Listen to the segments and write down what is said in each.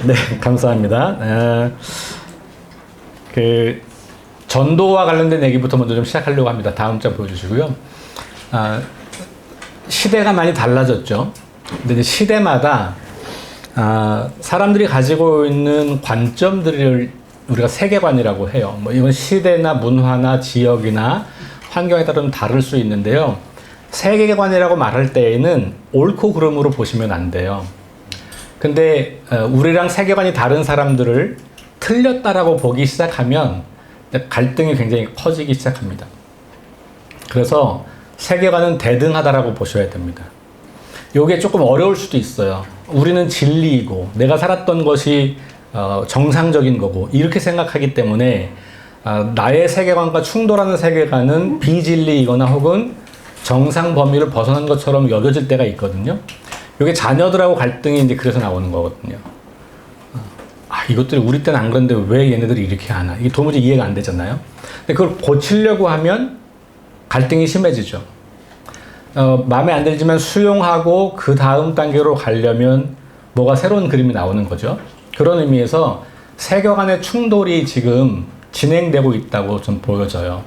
네, 감사합니다. 전도와 관련된 얘기부터 먼저 좀 시작하려고 합니다. 다음 장 보여주시고요. 시대가 많이 달라졌죠. 근데 이제 시대마다 사람들이 가지고 있는 관점들을 우리가 세계관이라고 해요. 뭐 이건 시대나 문화나 지역이나 환경에 따라 다를 수 있는데요. 세계관이라고 말할 때에는 옳고 그름으로 보시면 안 돼요. 근데 우리랑 세계관이 다른 사람들을 틀렸다라고 보기 시작하면 갈등이 굉장히 커지기 시작합니다. 그래서 세계관은 대등하다라고 보셔야 됩니다. 이게 조금 어려울 수도 있어요. 우리는 진리이고 내가 살았던 것이 정상적인 거고 이렇게 생각하기 때문에 나의 세계관과 충돌하는 세계관은 비진리이거나 혹은 정상 범위를 벗어난 것처럼 여겨질 때가 있거든요. 이게 자녀들하고 갈등이 이제 그래서 나오는 거거든요. 이것들이 우리 때는 안 그런데 왜 얘네들이 이렇게 하나? 이게 도무지 이해가 안 되잖아요. 근데 그걸 고치려고 하면 갈등이 심해지죠. 마음에 안 들지만 수용하고 그 다음 단계로 가려면 뭐가 새로운 그림이 나오는 거죠. 그런 의미에서 세계관의 충돌이 지금 진행되고 있다고 좀 보여져요.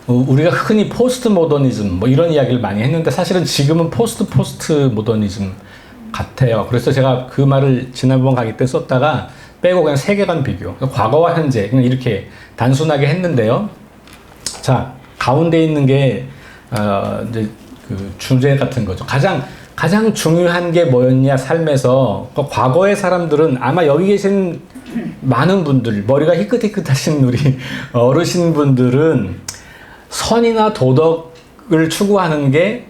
우리가 흔히 포스트 모더니즘 뭐 이런 이야기를 많이 했는데 사실은 지금은 포스트 모더니즘 같아요. 그래서 제가 그 말을 지난번 강의 때 썼다가 빼고 그냥 세계관 비교, 과거와 현재 그냥 이렇게 단순하게 했는데요. 자, 가운데 있는 게 이제 그 주제 같은 거죠. 가장 중요한 게 뭐였냐 삶에서 과거의 사람들은 아마 여기 계신 많은 분들 머리가 희끗희끗하신 우리 어르신분들은 선이나 도덕을 추구하는 게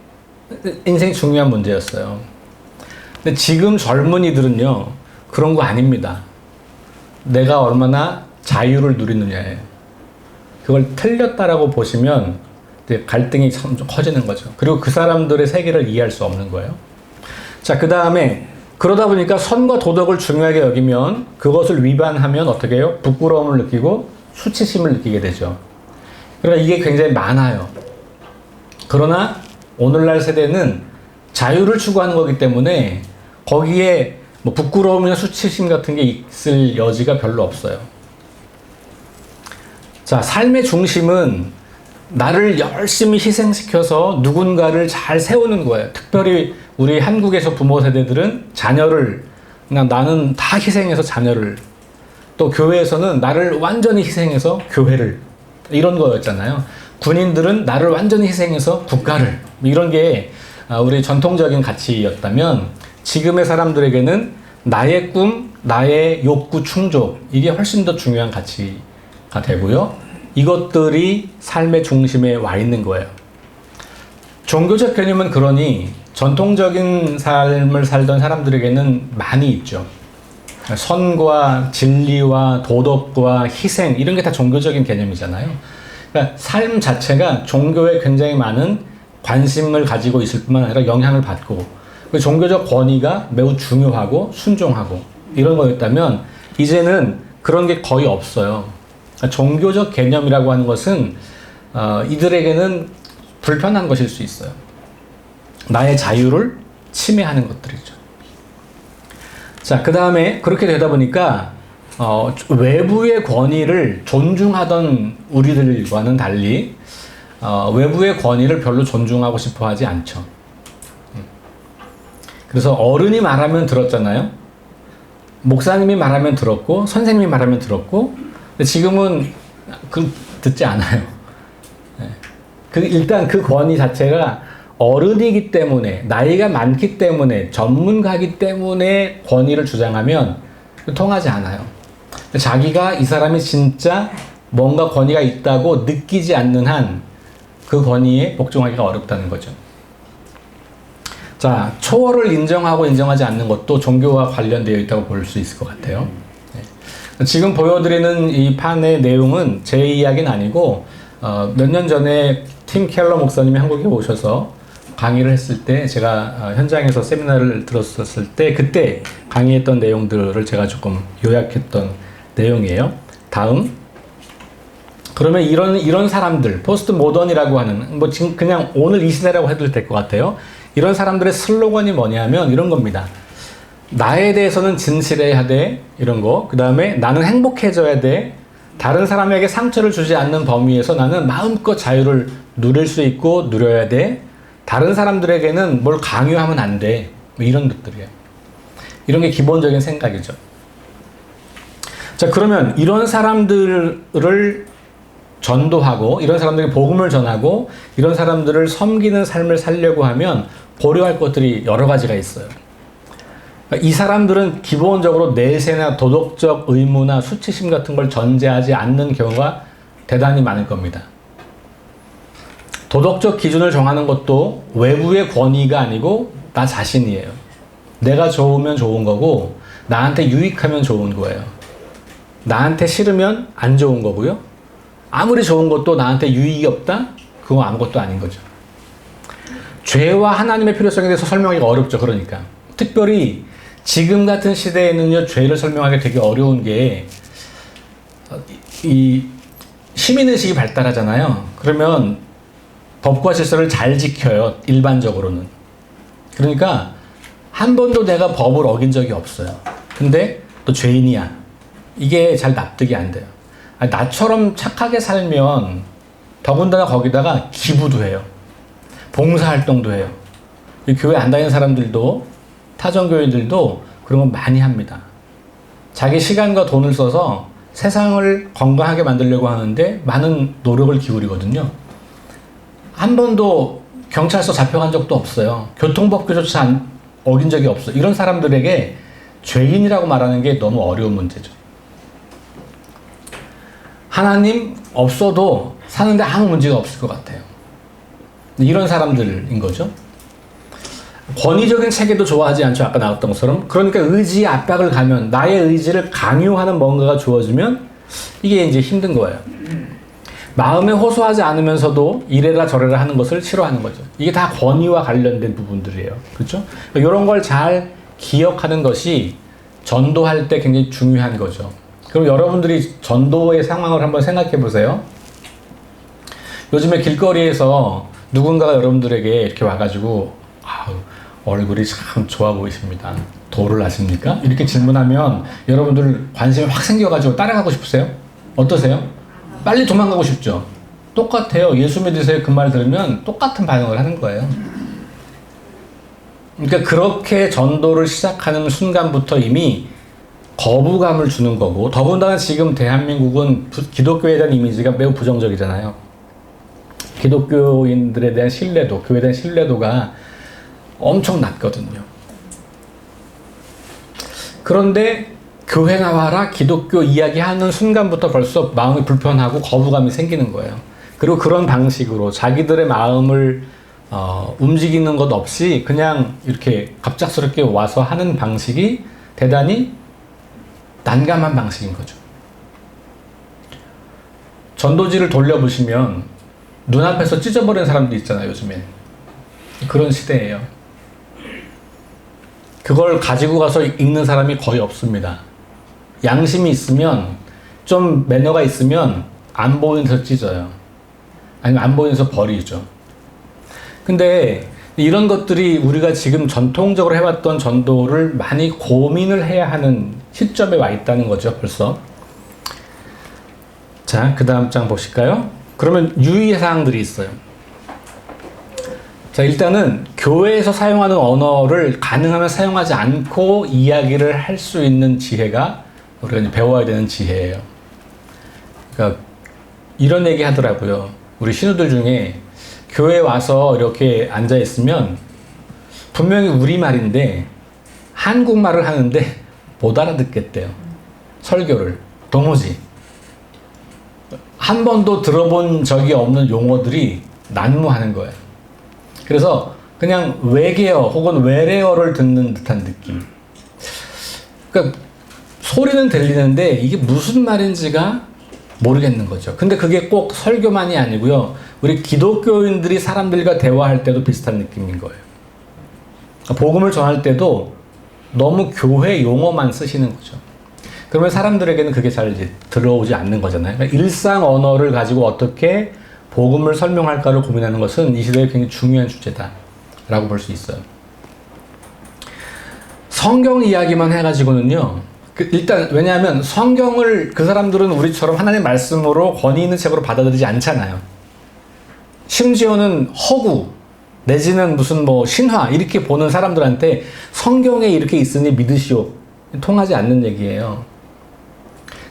인생 중요한 문제였어요. 근데 지금 젊은이들은요 그런 거 아닙니다. 내가 얼마나 자유를 누리느냐예요. 그걸 틀렸다라고 보시면 이제 갈등이 좀 커지는 거죠. 그리고 그 사람들의 세계를 이해할 수 없는 거예요. 자, 그 다음에 그러다 보니까 선과 도덕을 중요하게 여기면 그것을 위반하면 어떻게 해요? 부끄러움을 느끼고 수치심을 느끼게 되죠. 그러니까 이게 굉장히 많아요. 그러나 오늘날 세대는 자유를 추구하는 거기 때문에 거기에 뭐 부끄러움이나 수치심 같은 게 있을 여지가 별로 없어요. 자, 삶의 중심은 나를 열심히 희생시켜서 누군가를 잘 세우는 거예요. 특별히 우리 한국에서 부모 세대들은 자녀를 그냥 나는 다 희생해서 자녀를, 또 교회에서는 나를 완전히 희생해서 교회를, 이런 거였잖아요. 군인들은 나를 완전히 희생해서 국가를, 이런 게 우리 전통적인 가치였다면 지금의 사람들에게는 나의 꿈, 나의 욕구 충족, 이게 훨씬 더 중요한 가치가 되고요. 이것들이 삶의 중심에 와 있는 거예요. 종교적 개념은 그러니 전통적인 삶을 살던 사람들에게는 많이 있죠. 선과 진리와 도덕과 희생, 이런 게 다 종교적인 개념이잖아요. 그러니까 삶 자체가 종교에 굉장히 많은 관심을 가지고 있을 뿐만 아니라 영향을 받고, 종교적 권위가 매우 중요하고 순종하고 이런 거였다면 이제는 그런 게 거의 없어요. 그러니까 종교적 개념이라고 하는 것은 이들에게는 불편한 것일 수 있어요. 나의 자유를 침해하는 것들이죠. 자, 그 다음에 그렇게 되다 보니까 외부의 권위를 존중하던 우리들과는 달리 외부의 권위를 별로 존중하고 싶어 하지 않죠. 그래서 어른이 말하면 들었잖아요. 목사님이 말하면 들었고 선생님이 말하면 들었고, 근데 지금은 듣지 않아요. 일단 그 권위 자체가 어른이기 때문에, 나이가 많기 때문에, 전문가이기 때문에 권위를 주장하면 통하지 않아요. 자기가 이 사람이 진짜 뭔가 권위가 있다고 느끼지 않는 한 그 권위에 복종하기가 어렵다는 거죠. 자, 초월을 인정하고 인정하지 않는 것도 종교와 관련되어 있다고 볼 수 있을 것 같아요. 지금 보여드리는 이 판의 내용은 제 이야기는 아니고 몇 년 전에 팀 켈러 목사님이 한국에 오셔서 강의를 했을 때 제가 현장에서 세미나를 들었었을 때 그때 강의했던 내용들을 제가 조금 요약했던 내용이에요. 다음. 그러면 이런 사람들, 포스트 모던이라고 하는, 뭐 지금 그냥 오늘 이 시대라고 해도 될 것 같아요. 이런 사람들의 슬로건이 뭐냐면 이런 겁니다. 나에 대해서는 진실해야 돼. 이런 거. 그 다음에 나는 행복해져야 돼. 다른 사람에게 상처를 주지 않는 범위에서 나는 마음껏 자유를 누릴 수 있고 누려야 돼. 다른 사람들에게는 뭘 강요하면 안 돼. 뭐 이런 것들이에요. 이런 게 기본적인 생각이죠. 자, 그러면 이런 사람들을 전도하고 이런 사람들에게 복음을 전하고 이런 사람들을 섬기는 삶을 살려고 하면 고려할 것들이 여러 가지가 있어요. 이 사람들은 기본적으로 내세나 도덕적 의무나 수치심 같은 걸 전제하지 않는 경우가 대단히 많을 겁니다. 도덕적 기준을 정하는 것도 외부의 권위가 아니고 나 자신이에요. 내가 좋으면 좋은 거고 나한테 유익하면 좋은 거예요. 나한테 싫으면 안 좋은 거고요. 아무리 좋은 것도 나한테 유익이 없다? 그건 아무것도 아닌 거죠. 죄와 하나님의 필요성에 대해서 설명하기가 어렵죠. 그러니까. 특별히 지금 같은 시대에는요, 죄를 설명하기 되게 어려운 게, 이 시민의식이 발달하잖아요. 그러면 법과 질서를 잘 지켜요. 일반적으로는. 그러니까 한 번도 내가 법을 어긴 적이 없어요. 근데 또 죄인이야. 이게 잘 납득이 안 돼요. 나처럼 착하게 살면 더군다나 거기다가 기부도 해요. 봉사활동도 해요. 교회 안 다니는 사람들도 타전교인들도 그런 거 많이 합니다. 자기 시간과 돈을 써서 세상을 건강하게 만들려고 하는데 많은 노력을 기울이거든요. 한 번도 경찰서 잡혀간 적도 없어요. 교통법규조차 어긴 적이 없어요. 이런 사람들에게 죄인이라고 말하는 게 너무 어려운 문제죠. 하나님 없어도 사는데 아무 문제가 없을 것 같아요. 이런 사람들인 거죠. 권위적인 체계도 좋아하지 않죠. 아까 나왔던 것처럼. 그러니까 의지의 압박을 가면, 나의 의지를 강요하는 뭔가가 주어지면 이게 이제 힘든 거예요. 마음에 호소하지 않으면서도 이래라 저래라 하는 것을 싫어하는 거죠. 이게 다 권위와 관련된 부분들이에요. 그렇죠? 이런 걸 잘 기억하는 것이 전도할 때 굉장히 중요한 거죠. 그럼 여러분들이 전도의 상황을 한번 생각해 보세요. 요즘에 길거리에서 누군가가 여러분들에게 이렇게 와가지고 얼굴이 참 좋아 보이십니다. 도를 아십니까? 이렇게 질문하면 여러분들 관심이 확 생겨가지고 따라가고 싶으세요? 어떠세요? 빨리 도망가고 싶죠? 똑같아요. 예수 믿으세요. 그 말 들으면 똑같은 반응을 하는 거예요. 그러니까 그렇게 전도를 시작하는 순간부터 이미 거부감을 주는 거고, 더군다나 지금 대한민국은 기독교에 대한 이미지가 매우 부정적이잖아요. 기독교인들에 대한 신뢰도, 교회에 대한 신뢰도가 엄청 낮거든요. 그런데 교회 나와라 기독교 이야기하는 순간부터 벌써 마음이 불편하고 거부감이 생기는 거예요. 그리고 그런 방식으로 자기들의 마음을 움직이는 것 없이 그냥 이렇게 갑작스럽게 와서 하는 방식이 대단히 난감한 방식인 거죠. 전도지를 돌려보시면 눈앞에서 찢어버리는 사람도 있잖아요. 요즘엔. 그런 시대예요. 그걸 가지고 가서 읽는 사람이 거의 없습니다. 양심이 있으면, 좀 매너가 있으면 안 보이는 데서 찢어요. 아니면 안 보이는 데서 버리죠. 근데 이런 것들이 우리가 지금 전통적으로 해왔던 전도를 많이 고민을 해야 하는 시점에 와 있다는 거죠, 벌써. 자, 그 다음 장 보실까요? 그러면 유의사항들이 있어요. 자, 일단은 교회에서 사용하는 언어를 가능하면 사용하지 않고 이야기를 할 수 있는 지혜가 우리가 이제 배워야 되는 지혜예요. 그러니까 이런 얘기 하더라고요. 우리 신우들 중에 교회 와서 이렇게 앉아 있으면 분명히 우리말인데 한국말을 하는데 못 알아듣겠대요. 설교를. 도무지. 한 번도 들어본 적이 없는 용어들이 난무하는 거예요. 그래서 그냥 외계어 혹은 외래어를 듣는 듯한 느낌. 그러니까 소리는 들리는데 이게 무슨 말인지가 모르겠는 거죠. 근데 그게 꼭 설교만이 아니고요. 우리 기독교인들이 사람들과 대화할 때도 비슷한 느낌인 거예요. 복음을 전할 때도 너무 교회 용어만 쓰시는 거죠. 그러면 사람들에게는 그게 잘 이제 들어오지 않는 거잖아요. 그러니까 일상 언어를 가지고 어떻게 복음을 설명할까를 고민하는 것은 이 시대에 굉장히 중요한 주제다라고 볼 수 있어요. 성경 이야기만 해가지고는요. 일단 왜냐하면 성경을 그 사람들은 우리처럼 하나님의 말씀으로 권위 있는 책으로 받아들이지 않잖아요. 심지어는 허구 내지는 무슨 뭐 신화 이렇게 보는 사람들한테 성경에 이렇게 있으니 믿으시오 통하지 않는 얘기예요.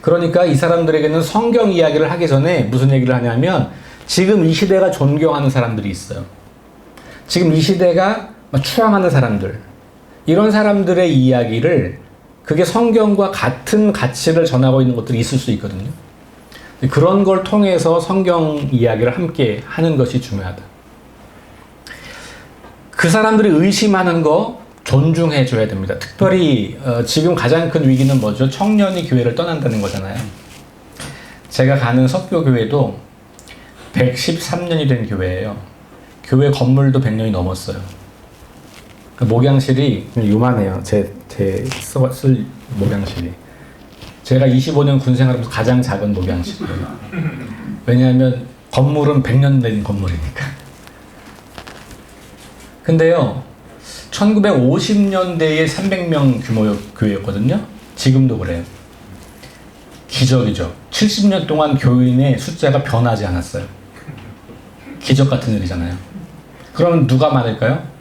그러니까 이 사람들에게는 성경 이야기를 하기 전에 무슨 얘기를 하냐면 지금 이 시대가 존경하는 사람들이 있어요. 지금 이 시대가 추앙하는 사람들, 이런 사람들의 이야기를 그게 성경과 같은 가치를 전하고 있는 것들이 있을 수 있거든요. 그런 걸 통해서 성경 이야기를 함께 하는 것이 중요하다. 그 사람들이 의심하는 거 존중해 줘야 됩니다. 특별히 지금 가장 큰 위기는 뭐죠? 청년이 교회를 떠난다는 거잖아요. 제가 가는 석교교회도 113년이 된 교회예요. 교회 건물도 100년이 넘었어요. 그 목양실이 요만해요. 제 쓸 목양실이. 제가 25년 군 생활하면서 가장 작은 목양실이에요. 왜냐하면 건물은 100년 된 건물이니까. 근데요, 1950년대에 300명 규모의 교회였거든요. 지금도 그래요. 기적이죠. 70년 동안 교인의 숫자가 변하지 않았어요. 기적 같은 일이잖아요. 그러면 누가 많을까요?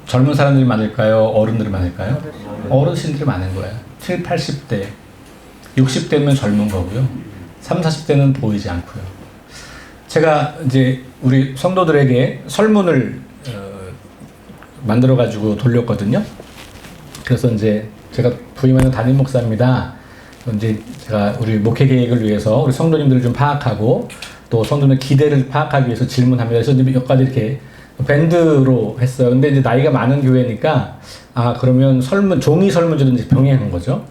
젊은 사람들이 많을까요? 어른들이 많을까요? 어르신들이 많은 거예요. 7, 80대. 60대면 젊은 거고요. 30, 40대는 보이지 않고요. 제가 이제 우리 성도들에게 설문을 만들어가지고 돌렸거든요. 그래서 이제 제가 부임하는 담임 목사입니다. 이제 제가 우리 목회 계획을 위해서 우리 성도님들을 좀 파악하고 또 성도님의 기대를 파악하기 위해서 질문합니다. 그래서 몇 가지 이렇게 밴드로 했어요. 근데 이제 나이가 많은 교회니까 그러면 종이 설문지도 이제 병행한 거죠.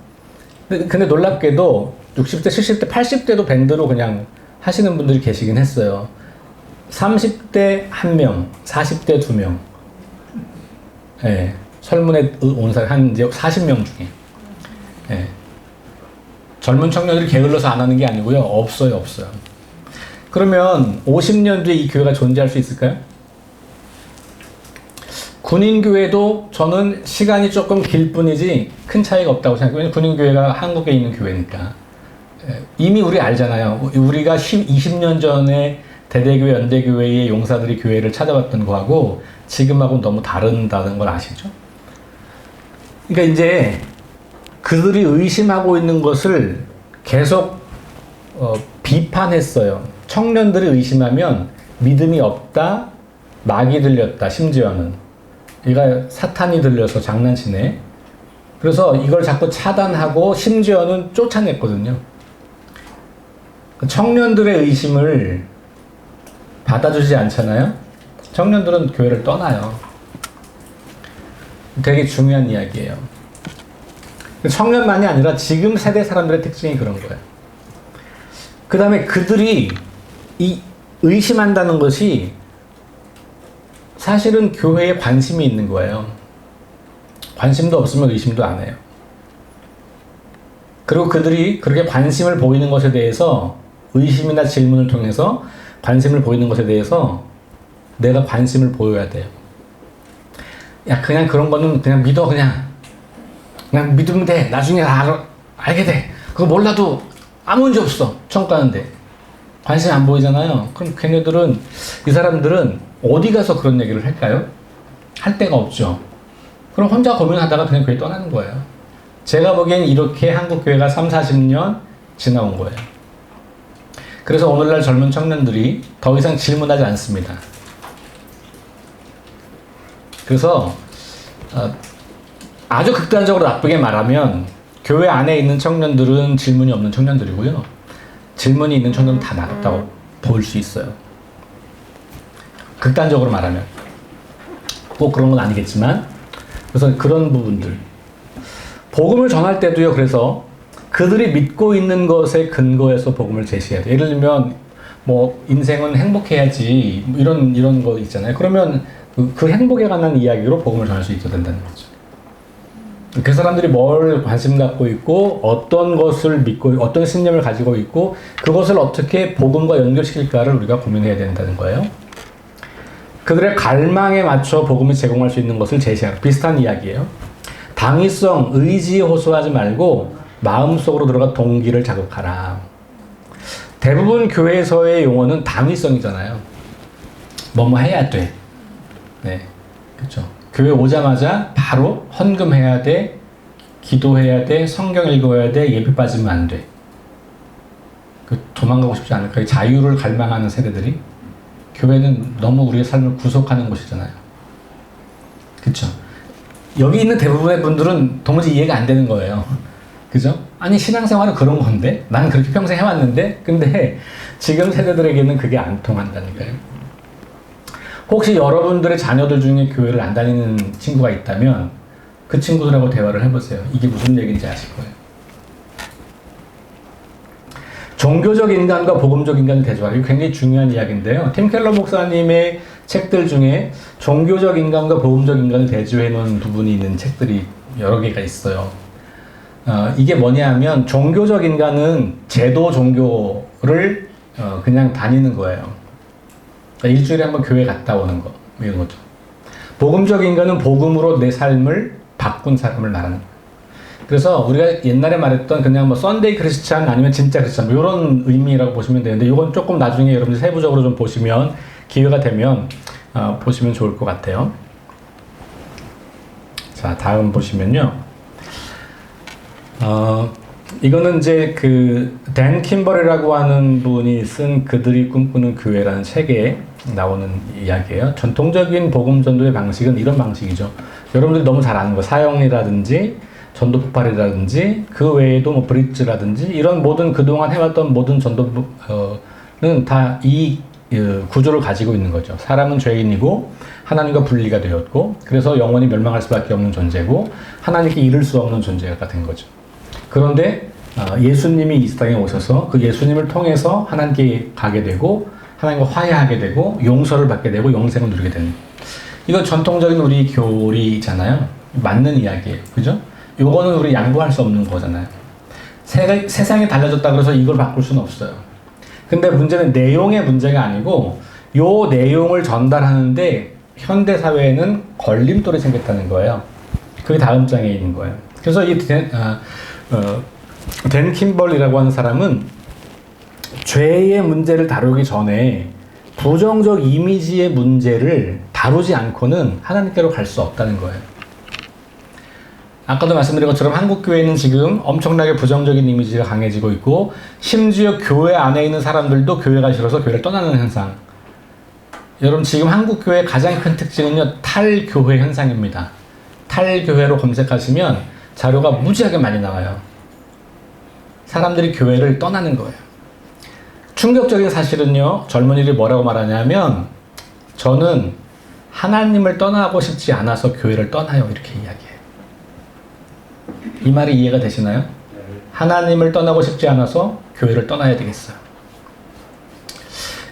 근데 놀랍게도 60대, 70대, 80대도 밴드로 그냥 하시는 분들이 계시긴 했어요. 30대 1명, 40대 2명. 예. 설문에 온 사람 한 이제 40명 중에. 예. 젊은 청년들이 게을러서 안 하는 게 아니고요. 없어요. 그러면 50년 뒤에 이 교회가 존재할 수 있을까요? 군인교회도 저는 시간이 조금 길 뿐이지 큰 차이가 없다고 생각해요. 왜냐면 군인교회가 한국에 있는 교회니까. 이미 우리 알잖아요. 우리가 20년 전에 대대교회, 연대교회의 용사들이 교회를 찾아왔던 거하고 지금하고는 너무 다른다는 걸 아시죠? 그러니까 이제 그들이 의심하고 있는 것을 계속 비판했어요. 청년들이 의심하면 믿음이 없다, 마귀 들렸다, 심지어는. 얘가 사탄이 들려서 장난치네. 그래서 이걸 자꾸 차단하고 심지어는 쫓아냈거든요. 청년들의 의심을 받아주지 않잖아요. 청년들은 교회를 떠나요. 되게 중요한 이야기예요. 청년만이 아니라 지금 세대 사람들의 특징이 그런 거예요. 그 다음에 그들이 이 의심한다는 것이 사실은 교회에 관심이 있는 거예요. 관심도 없으면 의심도 안 해요. 그리고 그들이 그렇게 관심을 보이는 것에 대해서 의심이나 질문을 통해서 관심을 보이는 것에 대해서 내가 관심을 보여야 돼요. 야, 그냥 그런 거는 그냥 믿어, 그냥 믿으면 돼. 나중에 알게 돼. 그거 몰라도 아무 문제 없어. 천국 가는데. 관심 안 보이잖아요. 그럼 걔네들은, 이 사람들은 어디 가서 그런 얘기를 할까요? 할 데가 없죠. 그럼 혼자 고민하다가 그냥 교회 떠나는 거예요. 제가 보기엔 이렇게 한국 교회가 3, 40년 지나온 거예요. 그래서 오늘날 젊은 청년들이 더 이상 질문하지 않습니다. 그래서 아주 극단적으로 나쁘게 말하면 교회 안에 있는 청년들은 질문이 없는 청년들이고요. 질문이 있는 청년은 다 나갔다고 볼 수 있어요. 극단적으로 말하면. 꼭 그런 건 아니겠지만. 그래서 그런 부분들. 복음을 전할 때도요. 그래서 그들이 믿고 있는 것에 근거해서 복음을 제시해야 돼요. 예를 들면 뭐 인생은 행복해야지 이런 거 있잖아요. 그러면 그 행복에 관한 이야기로 복음을 전할 수 있어야 된다는 거죠. 그 사람들이 뭘 관심 갖고 있고 어떤 것을 믿고 어떤 신념을 가지고 있고 그것을 어떻게 복음과 연결시킬까를 우리가 고민해야 된다는 거예요. 그들의 갈망에 맞춰 복음을 제공할 수 있는 것을 제시하는 비슷한 이야기예요. 당위성, 의지에 호소하지 말고 마음속으로 들어가 동기를 자극하라. 대부분 교회에서의 용어는 당위성이잖아요. 뭐뭐 해야 돼. 네, 그렇죠. 교회 오자마자 바로 헌금해야 돼, 기도해야 돼, 성경 읽어야 돼, 예배 빠지면 안 돼. 도망가고 싶지 않을까요? 자유를 갈망하는 세대들이. 교회는 너무 우리의 삶을 구속하는 곳이잖아요. 그렇죠. 여기 있는 대부분의 분들은 도무지 이해가 안 되는 거예요. 그죠? 아니 신앙생활은 그런 건데 나는 그렇게 평생 해왔는데 근데 지금 세대들에게는 그게 안 통한다니까요. 혹시 여러분들의 자녀들 중에 교회를 안 다니는 친구가 있다면 그 친구들하고 대화를 해보세요. 이게 무슨 얘기인지 아실 거예요. 종교적 인간과 복음적 인간을 대조하기 굉장히 중요한 이야기인데요. 팀 켈러 목사님의 책들 중에 종교적 인간과 복음적 인간을 대조해 놓은 부분이 있는 책들이 여러 개가 있어요. 이게 뭐냐 하면 종교적 인간은 제도 종교를 그냥 다니는 거예요. 그러니까 일주일에 한번 교회 갔다 오는 거 이런 거죠. 복음적 인간은 복음으로 내 삶을 바꾼 사람을 말하는 거예요. 그래서 우리가 옛날에 말했던 그냥 뭐 썬데이 크리스찬 아니면 진짜 크리스찬 뭐 이런 의미라고 보시면 되는데 이건 조금 나중에 여러분들 세부적으로 좀 보시면 기회가 되면 보시면 좋을 것 같아요. 자, 다음 보시면요. 이거는 이제 댄 킴벌이라고 하는 분이 쓴 그들이 꿈꾸는 교회라는 책에 나오는 이야기예요. 전통적인 복음 전도의 방식은 이런 방식이죠. 여러분들이 너무 잘 아는 거, 사형이라든지 전도 폭발이라든지 그 외에도 뭐 브릿지라든지 이런 모든 그동안 해왔던 모든 전도는 다 이 구조를 가지고 있는 거죠. 사람은 죄인이고 하나님과 분리가 되었고 그래서 영원히 멸망할 수밖에 없는 존재고 하나님께 이를 수 없는 존재가 된 거죠. 그런데 예수님이 이 땅에 오셔서 그 예수님을 통해서 하나님께 가게 되고 하나님과 화해하게 되고 용서를 받게 되고 영생을 누리게 되는 이건 전통적인 우리 교리잖아요. 맞는 이야기예요. 그죠? 요거는 우리 양보할 수 없는 거잖아요. 세상이 달라졌다 그래서 이걸 바꿀 수는 없어요. 근데 문제는 내용의 문제가 아니고 요 내용을 전달하는데 현대 사회에는 걸림돌이 생겼다는 거예요. 그게 다음 장에 있는 거예요. 그래서 이 댄 킴벌이라고 하는 사람은 죄의 문제를 다루기 전에 부정적 이미지의 문제를 다루지 않고는 하나님께로 갈 수 없다는 거예요. 아까도 말씀드린 것처럼 한국 교회는 지금 엄청나게 부정적인 이미지가 강해지고 있고 심지어 교회 안에 있는 사람들도 교회가 싫어서 교회를 떠나는 현상. 여러분 지금 한국 교회의 가장 큰 특징은요 탈교회 현상입니다. 탈교회로 검색하시면 자료가 무지하게 많이 나와요. 사람들이 교회를 떠나는 거예요. 충격적인 사실은요 젊은이들이 뭐라고 말하냐면 저는 하나님을 떠나고 싶지 않아서 교회를 떠나요 이렇게 이야기해요. 이 말이 이해가 되시나요? 하나님을 떠나고 싶지 않아서 교회를 떠나야 되겠어요.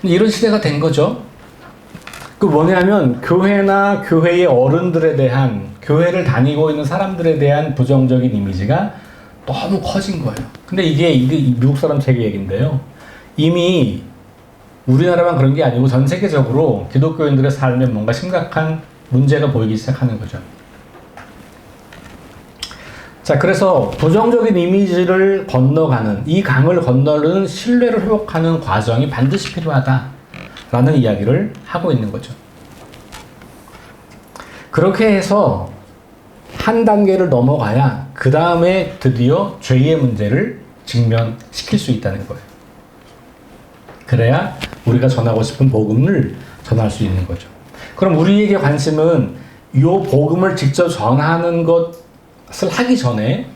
이런 시대가 된 거죠. 그 뭐냐면 교회나 교회의 어른들에 대한 교회를 다니고 있는 사람들에 대한 부정적인 이미지가 너무 커진 거예요. 근데 이게 미국 사람 책의 얘기인데요. 이미 우리나라만 그런 게 아니고 전 세계적으로 기독교인들의 삶에 뭔가 심각한 문제가 보이기 시작하는 거죠. 자, 그래서 부정적인 이미지를 건너가는 이 강을 건너는 신뢰를 회복하는 과정이 반드시 필요하다라는 이야기를 하고 있는 거죠. 그렇게 해서 한 단계를 넘어가야 그 다음에 드디어 죄의 문제를 직면시킬 수 있다는 거예요. 그래야 우리가 전하고 싶은 복음을 전할 수 있는 거죠. 그럼 우리에게 관심은 이 복음을 직접 전하는 것을 하기 전에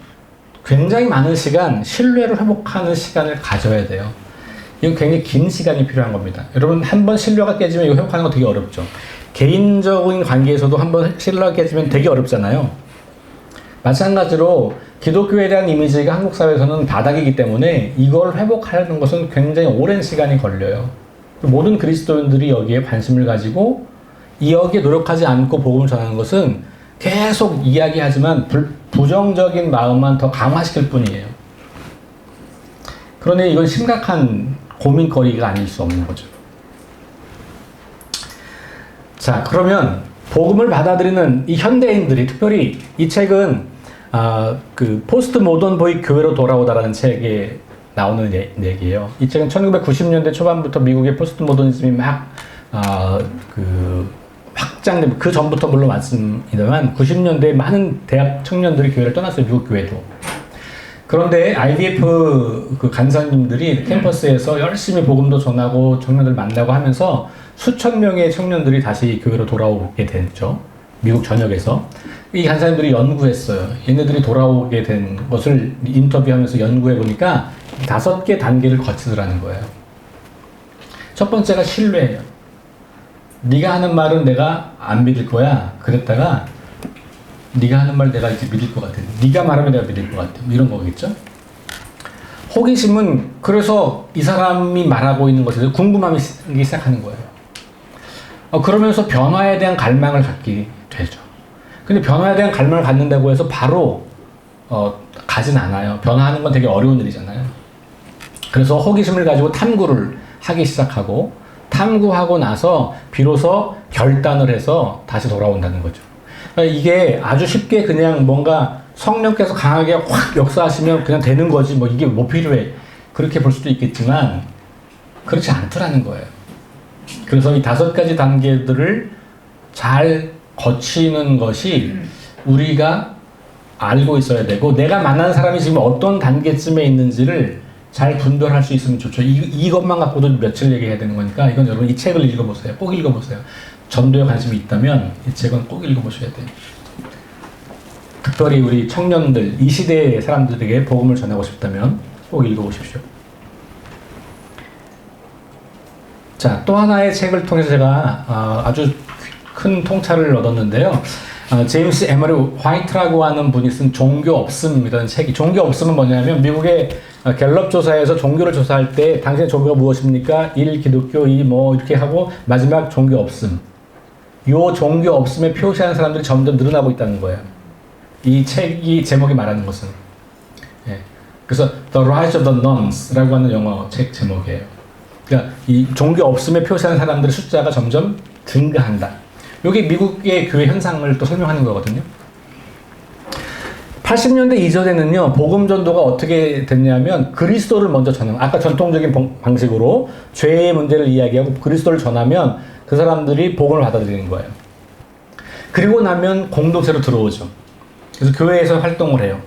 굉장히 많은 시간, 신뢰를 회복하는 시간을 가져야 돼요. 이건 굉장히 긴 시간이 필요한 겁니다. 여러분 한번 신뢰가 깨지면 이거 회복하는 거 되게 어렵죠. 개인적인 관계에서도 한번 신뢰가 깨지면 되게 어렵잖아요. 마찬가지로 기독교에 대한 이미지가 한국 사회에서는 바닥이기 때문에 이걸 회복하려는 것은 굉장히 오랜 시간이 걸려요. 모든 그리스도인들이 여기에 관심을 가지고 여기에 노력하지 않고 복음을 전하는 것은 계속 이야기하지만 부정적인 마음만 더 강화시킬 뿐이에요. 그러니 이건 심각한 고민거리가 아닐 수 없는 거죠. 자, 그러면 복음을 받아들이는 이 현대인들이 특별히 이 책은 그 포스트 모던 보이 교회로 돌아오다라는 책에 나오는 얘기예요. 이 책은 1990년대 초반부터 미국의 포스트 모더니즘이 그 확장되고, 그 전부터 물론 왔습니다만 90년대에 많은 대학 청년들이 교회를 떠났어요. 미국 교회도. 그런데 IDF 그 간사님들이 캠퍼스에서 열심히 복음도 전하고 청년들 만나고 하면서 수천 명의 청년들이 다시 교회로 돌아오게 됐죠. 미국 전역에서. 이 간사님들이 연구했어요. 얘네들이 돌아오게 된 것을 인터뷰하면서 연구해 보니까 5개 단계를 거치더라는 거예요. 첫 번째가 신뢰예요. 네가 하는 말은 내가 안 믿을 거야. 그랬다가 네가 하는 말 내가 이제 믿을 것 같아. 네가 말하면 내가 믿을 것 같아. 뭐 이런 거겠죠. 호기심은 그래서 이 사람이 말하고 있는 것에 대해서 궁금함이 생기기 시작하는 거예요. 그러면서 변화에 대한 갈망을 갖게 되죠. 근데 변화에 대한 갈망을 갖는다고 해서 바로 가진 않아요. 변화하는 건 되게 어려운 일이잖아요. 그래서 호기심을 가지고 탐구를 하기 시작하고, 탐구하고 나서 비로소 결단을 해서 다시 돌아온다는 거죠. 그러니까 이게 아주 쉽게 그냥 뭔가 성령께서 강하게 확 역사하시면 그냥 되는 거지, 뭐 이게 뭐 필요해, 그렇게 볼 수도 있겠지만 그렇지 않더라는 거예요. 그래서 이 5가지 단계들을 잘 거치는 것이 우리가 알고 있어야 되고, 내가 만나는 사람이 지금 어떤 단계쯤에 있는지를 잘 분별할 수 있으면 좋죠. 이것만 갖고도 며칠 얘기해야 되는 거니까, 이건 여러분 이 책을 읽어보세요. 꼭 읽어보세요. 전도에 관심이 있다면 이 책은 꼭 읽어보셔야 돼요. 특별히 우리 청년들, 이 시대의 사람들에게 복음을 전하고 싶다면 꼭 읽어보십시오. 자, 또 하나의 책을 통해서 제가 아주 큰 통찰을 얻었는데요. 제임스 에머리 화이트라고 하는 분이 쓴 종교 없음이라는 책이, 종교 없음은 뭐냐면 미국의 갤럽 조사에서 종교를 조사할 때 당신의 종교가 무엇입니까? 1. 기독교, 2. 뭐 이렇게 하고 마지막 종교 없음. 요 종교 없음에 표시하는 사람들이 점점 늘어나고 있다는 거예요. 이 책이 제목이 말하는 것은. 예. 그래서 The Rise of the Nuns라고 하는 영어 책 제목이에요. 그러니까 이 종교 없음에 표시하는 사람들의 숫자가 점점 증가한다. 이게 미국의 교회 현상을 또 설명하는 거거든요. 80년대 이전에는요, 복음 전도가 어떻게 됐냐면 그리스도를 먼저 전하는, 아까 전통적인 방식으로 죄의 문제를 이야기하고 그리스도를 전하면 그 사람들이 복음을 받아들이는 거예요. 그리고 나면 공동체로 들어오죠. 그래서 교회에서 활동을 해요.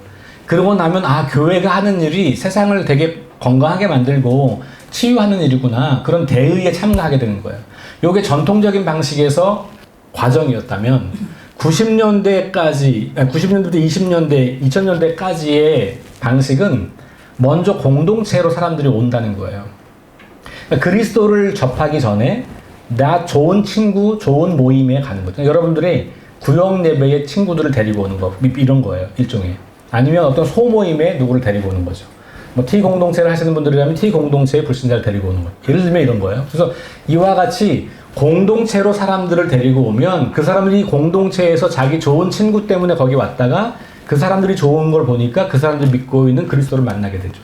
그러고 나면 교회가 하는 일이 세상을 되게 건강하게 만들고 치유하는 일이구나, 그런 대의에 참가하게 되는 거예요. 이게 전통적인 방식에서 과정이었다면 90년대까지, 90년대부터 20년대, 2000년대까지의 방식은 먼저 공동체로 사람들이 온다는 거예요. 그러니까 그리스도를 접하기 전에 나 좋은 친구, 좋은 모임에 가는 거죠. 여러분들이 구역 예배에 친구들을 데리고 오는 거, 이런 거예요, 일종의. 아니면 어떤 소모임에 누구를 데리고 오는 거죠. 뭐 T 공동체를 하시는 분들이라면 T 공동체의 불신자를 데리고 오는 거예요. 예를 들면 이런 거예요. 그래서 이와 같이 공동체로 사람들을 데리고 오면 그 사람들이 공동체에서 자기 좋은 친구 때문에 거기 왔다가 그 사람들이 좋은 걸 보니까 그 사람들이 믿고 있는 그리스도를 만나게 되죠.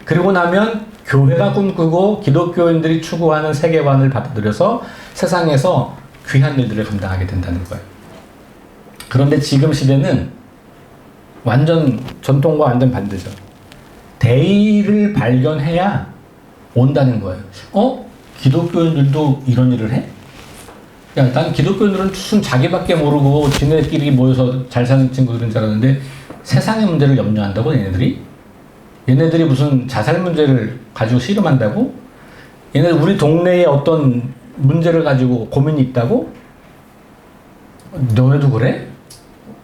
그리고 나면 교회가 꿈꾸고 기독교인들이 추구하는 세계관을 받아들여서 세상에서 귀한 일들을 감당하게 된다는 거예요. 그런데 지금 시대는 완전 전통과 완전 반대죠. 대의를 발견해야 온다는 거예요. 기독교인들도 이런 일을 해? 야, 난 기독교인들은 무슨 자기밖에 모르고 지네끼리 모여서 잘 사는 친구들인 줄 알았는데 세상의 문제를 염려한다고, 얘네들이? 얘네들이 무슨 자살 문제를 가지고 씨름한다고? 얘네들 우리 동네에 어떤 문제를 가지고 고민이 있다고? 너네도 그래?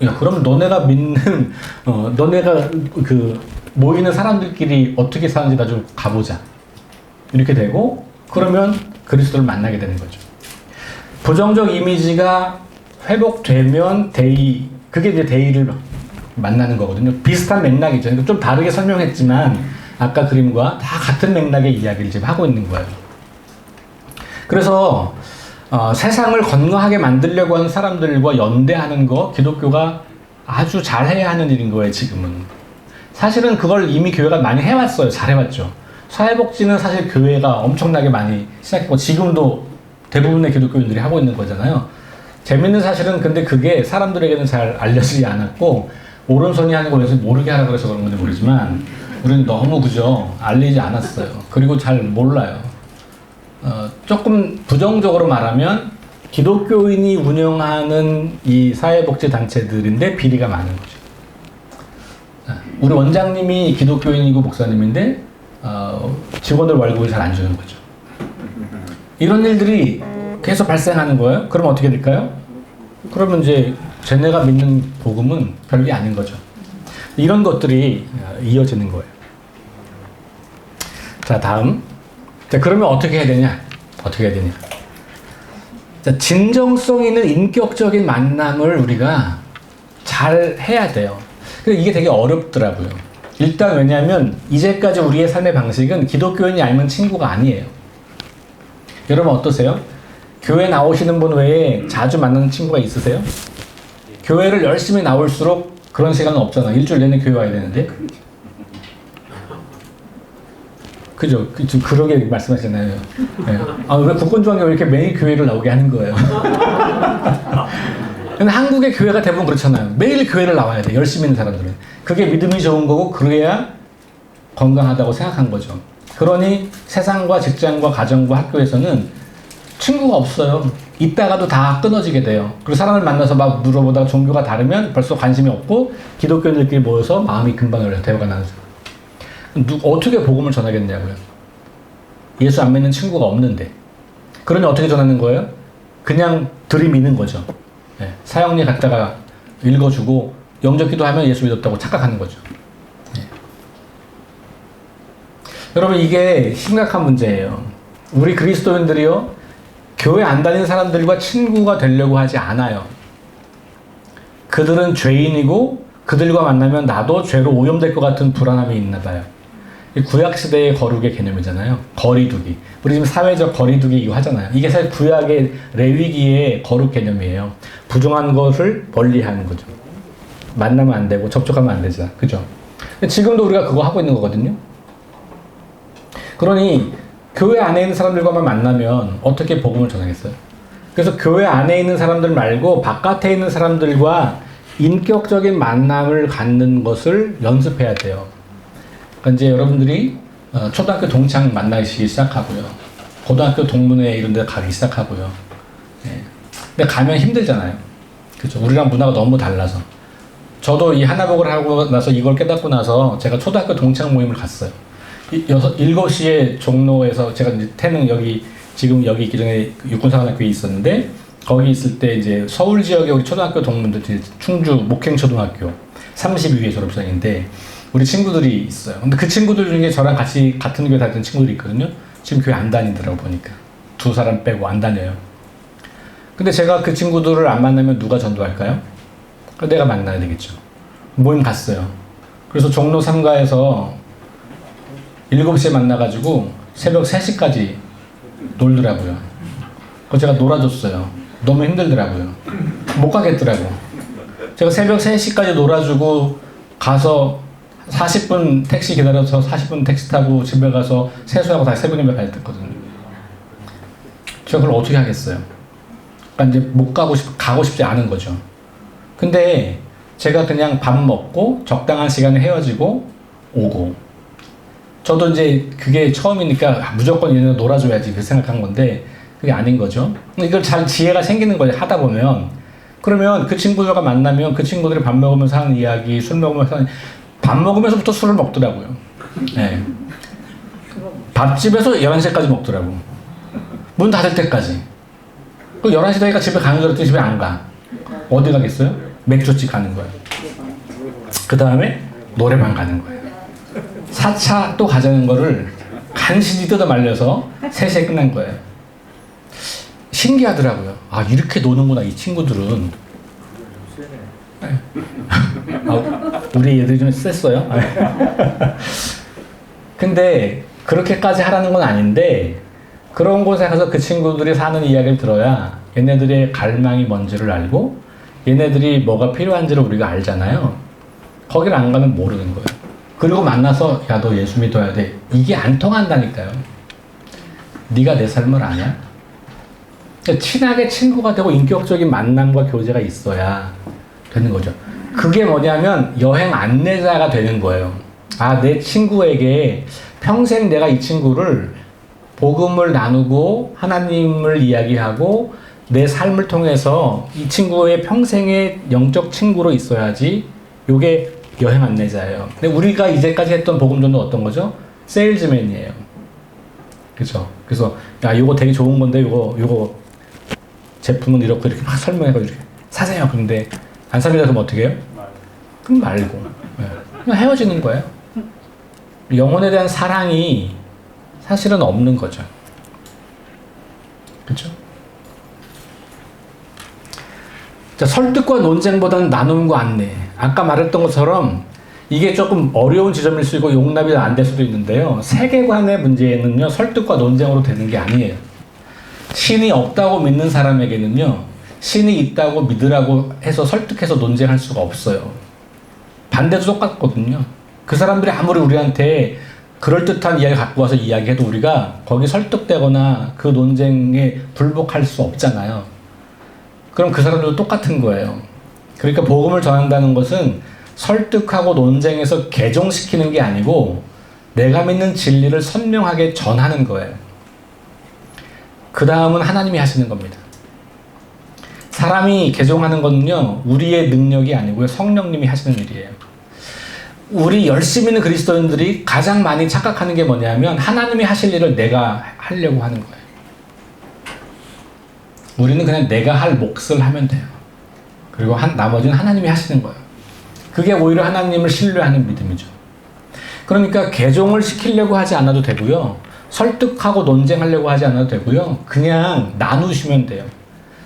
야, 그럼 너네가 믿는, 너네가 모이는 사람들끼리 어떻게 사는지 나 좀 가보자. 이렇게 되고, 그러면 그리스도를 만나게 되는 거죠. 부정적 이미지가 회복되면 그게 이제 대의를 만나는 거거든요. 비슷한 맥락이죠. 좀 다르게 설명했지만 아까 그림과 다 같은 맥락의 이야기를 지금 하고 있는 거예요. 그래서 세상을 건강하게 만들려고 하는 사람들과 연대하는 거, 기독교가 아주 잘해야 하는 일인 거예요, 지금은. 사실은 그걸 이미 교회가 많이 해왔어요. 잘해왔죠. 사회복지는 사실 교회가 엄청나게 많이 시작했고 지금도 대부분의 기독교인들이 하고 있는 거잖아요. 재밌는 사실은 근데 그게 사람들에게는 잘 알려지지 않았고 오른손이 하는 걸 왜 모르게 하라 그래서 그런 건지 모르지만 우리는 너무 그죠 알리지 않았어요. 그리고 잘 몰라요. 조금 부정적으로 말하면 기독교인이 운영하는 이 사회복지 단체들인데 비리가 많은 거죠. 우리 원장님이 기독교인이고 목사님인데 직원들 월급을 잘 안 주는 거죠. 이런 일들이 계속 발생하는 거예요. 그럼 어떻게 될까요? 그러면 이제 쟤네가 믿는 복음은 별게 아닌 거죠. 이런 것들이 이어지는 거예요. 자, 다음. 자, 그러면 어떻게 해야 되냐? 어떻게 해야 되냐? 자, 진정성 있는 인격적인 만남을 우리가 잘 해야 돼요. 근데 이게 되게 어렵더라고요. 일단 왜냐하면 이제까지 우리의 삶의 방식은 기독교인이 알면 친구가 아니에요. 여러분 어떠세요? 교회 나오시는 분 외에 자주 만나는 친구가 있으세요? 교회를 열심히 나올수록 그런 시간은 없잖아. 일주일 내내 교회 와야 되는데. 그죠? 그러게 말씀하시잖아요. 네. 왜 국권중앙교 왜 이렇게 매일 교회를 나오게 하는 거예요? 근데 한국의 교회가 대부분 그렇잖아요. 매일 교회를 나와야 돼. 열심히 있는 사람들은. 그게 믿음이 좋은 거고, 그래야 건강하다고 생각한 거죠. 그러니 세상과 직장과 가정과 학교에서는 친구가 없어요. 있다가도 다 끊어지게 돼요. 그리고 사람을 만나서 막 물어보다가 종교가 다르면 벌써 관심이 없고 기독교인들끼리 모여서 마음이 금방 열려요. 대화가 나면서. 어떻게 복음을 전하겠냐고요. 예수 안 믿는 친구가 없는데. 그러니 어떻게 전하는 거예요? 그냥 들이미는 거죠. 네. 사형리 갖다가 읽어주고 영접기도 하면 예수 믿었다고 착각하는 거죠. 네. 여러분 이게 심각한 문제예요. 우리 그리스도인들이요. 교회 안 다니는 사람들과 친구가 되려고 하지 않아요. 그들은 죄인이고 그들과 만나면 나도 죄로 오염될 것 같은 불안함이 있나 봐요. 구약시대의 거룩의 개념이잖아요. 거리두기. 우리 지금 사회적 거리두기 이거 하잖아요. 이게 사실 구약의 레위기의 거룩 개념이에요. 부정한 것을 멀리하는 거죠. 만나면 안 되고 접촉하면 안 되잖아. 그죠? 지금도 우리가 그거 하고 있는 거거든요. 그러니 교회 안에 있는 사람들과만 만나면 어떻게 복음을 전하겠어요? 그래서 교회 안에 있는 사람들 말고 바깥에 있는 사람들과 인격적인 만남을 갖는 것을 연습해야 돼요. 그러니까 이제 여러분들이 초등학교 동창 만나기 시작하고요. 고등학교 동문회 이런 데 가기 시작하고요. 네. 근데 가면 힘들잖아요. 그렇죠? 우리랑 문화가 너무 달라서. 저도 이 하나복을 하고 나서 이걸 깨닫고 나서 제가 초등학교 동창 모임을 갔어요. 7시에 종로에서 제가 이제 태릉 지금 여기 있기 전에 육군사관학교에 있었는데 거기 있을 때 이제 서울 지역에 우리 초등학교 동문들 충주 목행초등학교 32회 졸업생인데 우리 친구들이 있어요. 근데 그 친구들 중에 저랑 같이 같은 교회 다니던 친구들이 있거든요. 지금 교회 안 다니더라고 보니까. 2사람 빼고 안 다녀요. 근데 제가 그 친구들을 안 만나면 누가 전도할까요? 내가 만나야 되겠죠. 모임 갔어요. 그래서 종로 3가에서 7시에 만나가지고 새벽 3시까지 놀더라고요. 그거 제가 놀아줬어요. 너무 힘들더라고요. 못 가겠더라고. 제가 새벽 3시까지 놀아주고 가서 40분 택시 기다려서 40분 택시 타고 집에 가서 세수하고 다시 새벽에 가야 됐거든요. 제가 그걸 어떻게 하겠어요? 그러니까 이제 못 가고 싶지 않은 거죠. 근데 제가 그냥 밥 먹고 적당한 시간에 헤어지고 오고 저도 이제 그게 처음이니까 무조건 얘네가 놀아줘야지 그 생각한 건데 그게 아닌 거죠. 이걸 잘 지혜가 생기는 거예요. 하다 보면. 그러면 그 친구들과 만나면 그 친구들이 밥 먹으면서 하는 이야기, 술 먹으면서 하는 밥 먹으면서부터 술을 먹더라고요. 네. 밥집에서 11시까지 먹더라고. 문 닫을 때까지. 그 11시 되니까 집에 가는 줄 알았더니 집에 안 가. 어디 가겠어요? 맥주집 가는 거예요. 그 다음에 노래방 가는 거예요. 4차 또 가자는 거를 간신히 뜯어 말려서 3시에 끝난 거예요. 신기하더라고요. 아, 이렇게 노는구나, 이 친구들은. 우리 애들이 좀 셌어요. 근데 그렇게까지 하라는 건 아닌데 그런 곳에 가서 그 친구들이 사는 이야기를 들어야 얘네들의 갈망이 뭔지를 알고 얘네들이 뭐가 필요한지를 우리가 알잖아요. 거기를 안 가면 모르는 거예요. 그리고 만나서 야, 너 예수 믿어야 돼. 이게 안 통한다니까요. 네가 내 삶을 아냐? 친하게 친구가 되고 인격적인 만남과 교제가 있어야 되는 거죠. 그게 뭐냐면 여행 안내자가 되는 거예요. 아, 내 친구에게 평생 내가 이 친구를 복음을 나누고 하나님을 이야기하고 내 삶을 통해서 이 친구의 평생의 영적 친구로 있어야지. 요게 여행 안내자예요. 근데 우리가 이제까지 했던 복음전은 어떤 거죠? 세일즈맨이에요. 그죠? 그래서 야, 요거 되게 좋은 건데 요거 제품은 이렇게 막 설명해가지고 이렇게 사세요. 근데 안 사면 그럼 어떻게 해요? 그럼 말고. 네. 그냥 헤어지는 거예요. 영혼에 대한 사랑이 사실은 없는 거죠. 그렇죠? 자, 설득과 논쟁보다는 나눔과 안내. 아까 말했던 것처럼 이게 조금 어려운 지점일 수 있고 용납이 안 될 수도 있는데요. 세계관의 문제는요, 설득과 논쟁으로 되는 게 아니에요. 신이 없다고 믿는 사람에게는요, 신이 있다고 믿으라고 해서 설득해서 논쟁할 수가 없어요. 반대도 똑같거든요. 그 사람들이 아무리 우리한테 그럴듯한 이야기 갖고 와서 이야기해도 우리가 거기 설득되거나 그 논쟁에 불복할 수 없잖아요. 그럼 그 사람들도 똑같은 거예요. 그러니까 복음을 전한다는 것은 설득하고 논쟁해서 개종시키는 게 아니고 내가 믿는 진리를 선명하게 전하는 거예요. 그 다음은 하나님이 하시는 겁니다. 사람이 개종하는 거는요, 우리의 능력이 아니고요, 성령님이 하시는 일이에요. 우리 열심히 있는 그리스도인들이 가장 많이 착각하는 게 뭐냐면 하나님이 하실 일을 내가 하려고 하는 거예요. 우리는 그냥 내가 할 몫을 하면 돼요. 그리고 나머지는 하나님이 하시는 거예요. 그게 오히려 하나님을 신뢰하는 믿음이죠. 그러니까 개종을 시키려고 하지 않아도 되고요. 설득하고 논쟁하려고 하지 않아도 되고요. 그냥 나누시면 돼요.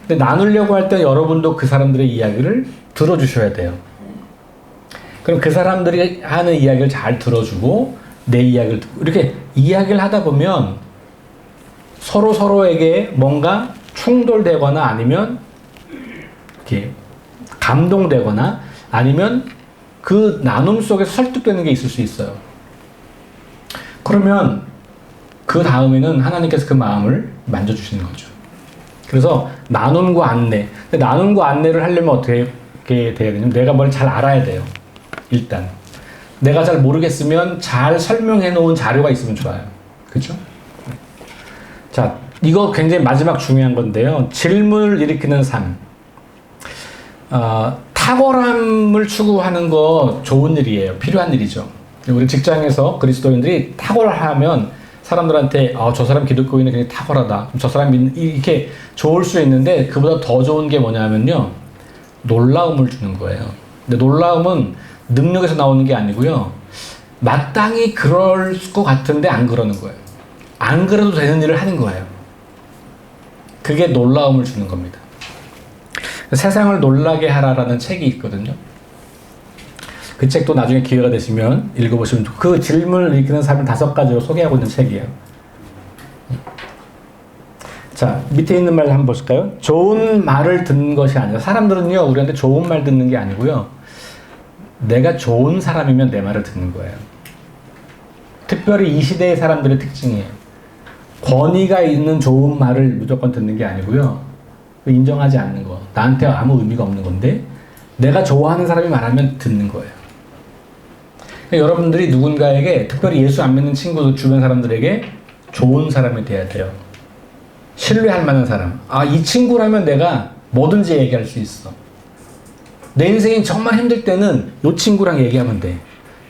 근데 나누려고 할 때 여러분도 그 사람들의 이야기를 들어주셔야 돼요. 그럼 그 사람들이 하는 이야기를 잘 들어주고 내 이야기를 듣고 이렇게 이야기를 하다 보면 서로에게 뭔가 충돌되거나 아니면 이렇게 감동되거나 아니면 그 나눔 속에 설득되는 게 있을 수 있어요. 그러면 그 다음에는 하나님께서 그 마음을 만져주시는 거죠. 그래서 나눔과 안내. 근데 나눔과 안내를 하려면 어떻게 돼야 되냐면 내가 뭘 잘 알아야 돼요. 일단 내가 잘 모르겠으면 잘 설명해 놓은 자료가 있으면 좋아요. 그렇죠? 자, 이거 굉장히 마지막 중요한 건데요. 질문을 일으키는 삶. 탁월함을 추구하는 거 좋은 일이에요. 필요한 일이죠. 우리 직장에서 그리스도인들이 탁월하면 사람들한테 저 사람 기독교인은 굉장히 탁월하다. 저 사람이 이렇게 좋을 수 있는데 그보다 더 좋은 게 뭐냐면요. 놀라움을 주는 거예요. 근데 놀라움은 능력에서 나오는 게 아니고요. 마땅히 그럴 것 같은데 안 그러는 거예요. 안 그래도 되는 일을 하는 거예요. 그게 놀라움을 주는 겁니다. 세상을 놀라게 하라라는 책이 있거든요. 그 책도 나중에 기회가 되시면 읽어보시면 그 질문을 일으키는 삶을 5가지로 소개하고 있는 책이에요. 자, 밑에 있는 말 한번 보실까요? 좋은 말을 듣는 것이 아니라 사람들은요, 우리한테 좋은 말 듣는 게 아니고요. 내가 좋은 사람이면 내 말을 듣는 거예요. 특별히 이 시대의 사람들의 특징이에요. 권위가 있는 좋은 말을 무조건 듣는 게 아니고요. 인정하지 않는 거. 나한테 아무 의미가 없는 건데 내가 좋아하는 사람이 말하면 듣는 거예요. 그러니까 여러분들이 누군가에게 특별히 예수 안 믿는 친구들 주변 사람들에게 좋은 사람이 돼야 돼요. 신뢰할 만한 사람. 이 친구라면 내가 뭐든지 얘기할 수 있어. 내 인생이 정말 힘들 때는 이 친구랑 얘기하면 돼.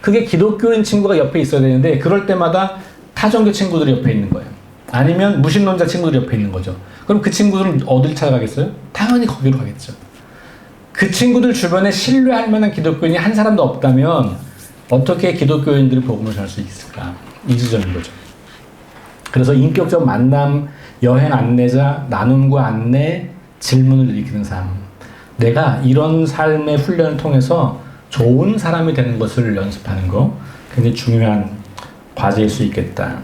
그게 기독교인 친구가 옆에 있어야 되는데 그럴 때마다 타종교 친구들이 옆에 있는 거예요. 아니면 무신론자 친구들이 옆에 있는 거죠. 그럼 그 친구들은 어딜 찾아가겠어요? 당연히 거기로 가겠죠. 그 친구들 주변에 신뢰할 만한 기독교인이 한 사람도 없다면 어떻게 기독교인들이 복음을 전할 수 있을까? 이 지점인 거죠. 그래서 인격적 만남, 여행 안내자, 나눔과 안내, 질문을 일으키는 삶. 내가 이런 삶의 훈련을 통해서 좋은 사람이 되는 것을 연습하는 거 굉장히 중요한 과제일 수 있겠다.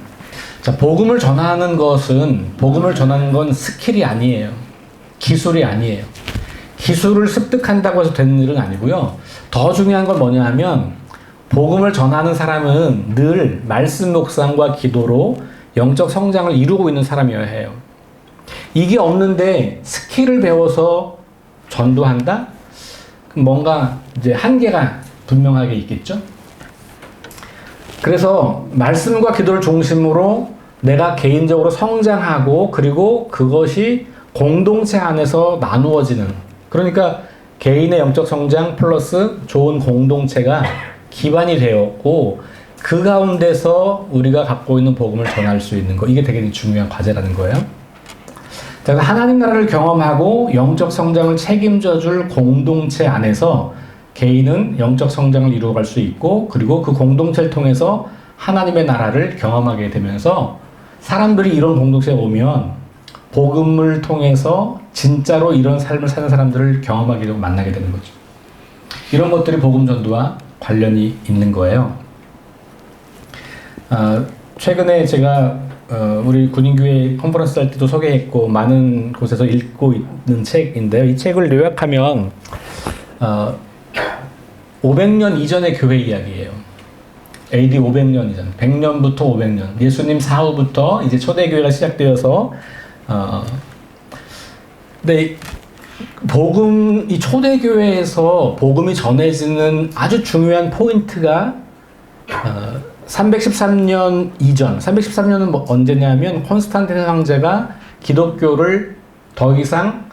자, 복음을 전하는 건 스킬이 아니에요. 기술이 아니에요. 기술을 습득한다고 해서 되는 일은 아니고요. 더 중요한 건 뭐냐 하면 복음을 전하는 사람은 늘 말씀 묵상과 기도로 영적 성장을 이루고 있는 사람이어야 해요. 이게 없는데 스킬을 배워서 전도한다? 뭔가 이제 한계가 분명하게 있겠죠. 그래서 말씀과 기도를 중심으로 내가 개인적으로 성장하고 그리고 그것이 공동체 안에서 나누어지는, 그러니까 개인의 영적 성장 플러스 좋은 공동체가 기반이 되었고 그 가운데서 우리가 갖고 있는 복음을 전할 수 있는 거, 이게 되게 중요한 과제라는 거예요. 자, 하나님 나라를 경험하고 영적 성장을 책임져 줄 공동체 안에서 개인은 영적 성장을 이루어갈 수 있고 그리고 그 공동체를 통해서 하나님의 나라를 경험하게 되면서 사람들이 이런 공동체에 오면 복음을 통해서 진짜로 이런 삶을 사는 사람들을 경험하게 되고 만나게 되는 거죠. 이런 것들이 복음 전도와 관련이 있는 거예요. 최근에 제가 우리 군인교회 컨퍼런스 할 때도 소개했고 많은 곳에서 읽고 있는 책인데요. 이 책을 요약하면 500년 이전의 교회 이야기예요. AD 500년 이전, 100년부터 500년, 예수님 사후부터 이제 초대교회가 시작되어서 근데 복음, 이 초대교회에서 복음이 전해지는 아주 중요한 포인트가 313년 이전, 313년은 뭐 언제냐면 콘스탄틴 황제가 기독교를 더 이상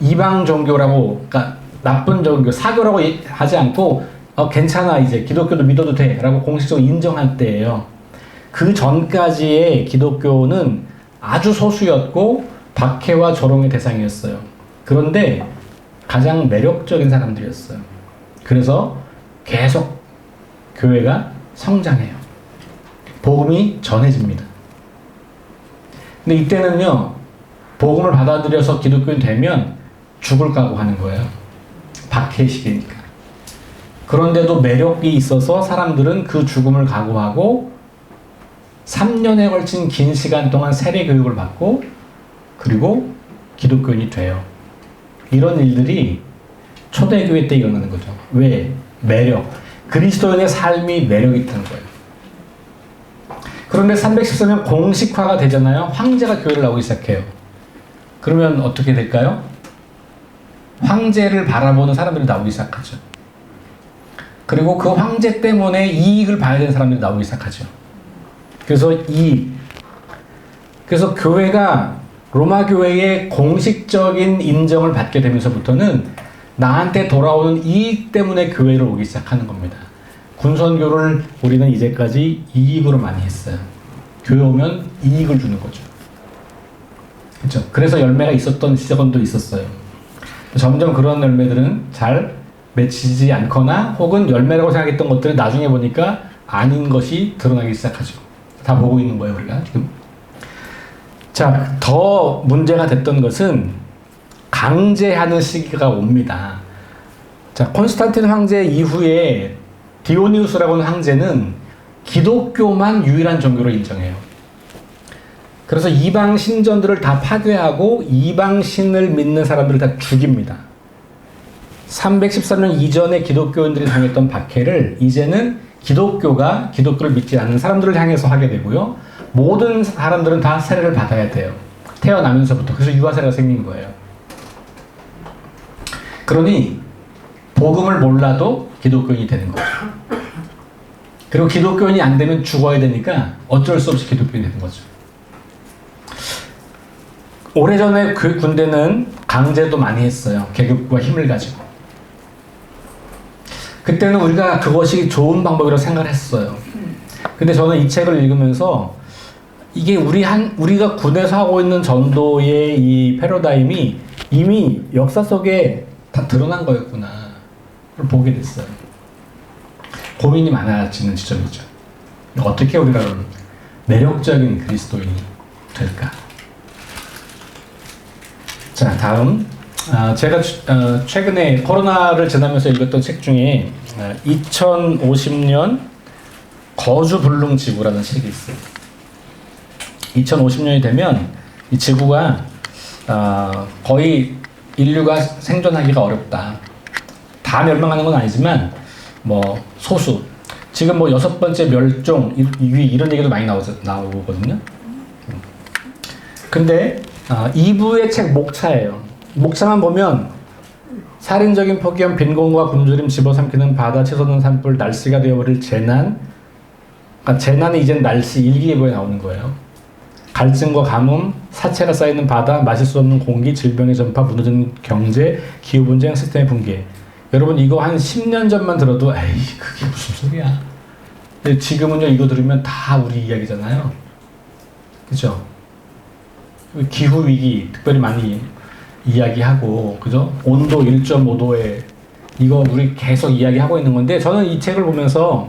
이방 종교라고, 그러니까 나쁜 종교, 사교라고 하지 않고 괜찮아, 이제 기독교도 믿어도 돼 라고 공식적으로 인정할 때예요. 그 전까지의 기독교는 아주 소수였고 박해와 조롱의 대상이었어요. 그런데 가장 매력적인 사람들이었어요. 그래서 계속 교회가 성장해요. 복음이 전해집니다. 근데 이때는요, 복음을 받아들여서 기독교인 되면 죽을 각오하는 거예요. 박해의 시기니까. 그런데도 매력이 있어서 사람들은 그 죽음을 각오하고 3년에 걸친 긴 시간 동안 세례 교육을 받고 그리고 기독교인이 돼요. 이런 일들이 초대교회 때 일어나는 거죠. 왜? 매력. 그리스도인의 삶이 매력이 있다는 거예요. 그런데 314년 공식화가 되잖아요. 황제가 교회를 나오기 시작해요. 그러면 어떻게 될까요? 황제를 바라보는 사람들이 나오기 시작하죠. 그리고 그 황제 때문에 이익을 봐야 되는 사람들이 나오기 시작하죠. 그래서 교회가 로마 교회의 공식적인 인정을 받게 되면서부터는 나한테 돌아오는 이익 때문에 교회를 오기 시작하는 겁니다. 군선교를 우리는 이제까지 이익으로 많이 했어요. 교회 오면 이익을 주는 거죠. 그렇죠? 그래서 열매가 있었던 시절도 있었어요. 점점 그런 열매들은 잘 맺히지 않거나 혹은 열매라고 생각했던 것들은 나중에 보니까 아닌 것이 드러나기 시작하죠. 다 보고 있는 거예요, 우리가 지금. 자, 더 문제가 됐던 것은 강제하는 시기가 옵니다. 자, 콘스탄틴 황제 이후에 디오니우스라고 하는 황제는 기독교만 유일한 종교로 인정해요. 그래서 이방 신전들을 다 파괴하고 이방 신을 믿는 사람들을 다 죽입니다. 313년 이전에 기독교인들이 당했던 박해를 이제는 기독교가 기독교를 믿지 않는 사람들을 향해서 하게 되고요. 모든 사람들은 다 세례를 받아야 돼요. 태어나면서부터. 그래서 유아세례가 생긴 거예요. 그러니 복음을 몰라도 기독교인이 되는 거죠. 그리고 기독교인이 안 되면 죽어야 되니까 어쩔 수 없이 기독교인이 되는 거죠. 오래전에 그 군대는 강제도 많이 했어요. 계급과 힘을 가지고. 그때는 우리가 그것이 좋은 방법이라고 생각을 했어요. 근데 저는 이 책을 읽으면서 이게 우리가 군에서 하고 있는 전도의 이 패러다임이 이미 역사 속에 다 드러난 거였구나. 를 보게 됐어요. 고민이 많아지는 지점이죠. 어떻게 우리가 매력적인 그리스도인이 될까? 자, 다음. 제가 최근에 코로나를 지나면서 읽었던 책 중에 2050년 거주불능지구라는 책이 있어요. 2050년이 되면 이 지구가 거의 인류가 생존하기가 어렵다. 다 멸망하는 건 아니지만 뭐 소수. 지금 뭐 6번째 멸종 이런 얘기도 많이 나오거든요. 근데 2부의 책 목차예요. 목차만 보면 살인적인 폭염, 빈곤과 굶주림, 집어삼키는 바다, 치솟는 산불, 날씨가 되어버릴 재난. 그러니까 재난이 이젠 날씨 일기예보에 나오는 거예요. 갈증과 가뭄, 사체가 쌓이는 바다, 마실 수 없는 공기, 질병의 전파, 무너진 경제, 기후분쟁, 시스템의 붕괴. 여러분 이거 한 10년 전만 들어도 에이 그게 무슨 소리야. 근데 지금은요 이거 들으면 다 우리 이야기잖아요. 그죠? 기후위기 특별히 많이 이야기하고 그죠? 온도 1.5도에 이거 우리 계속 이야기하고 있는 건데 저는 이 책을 보면서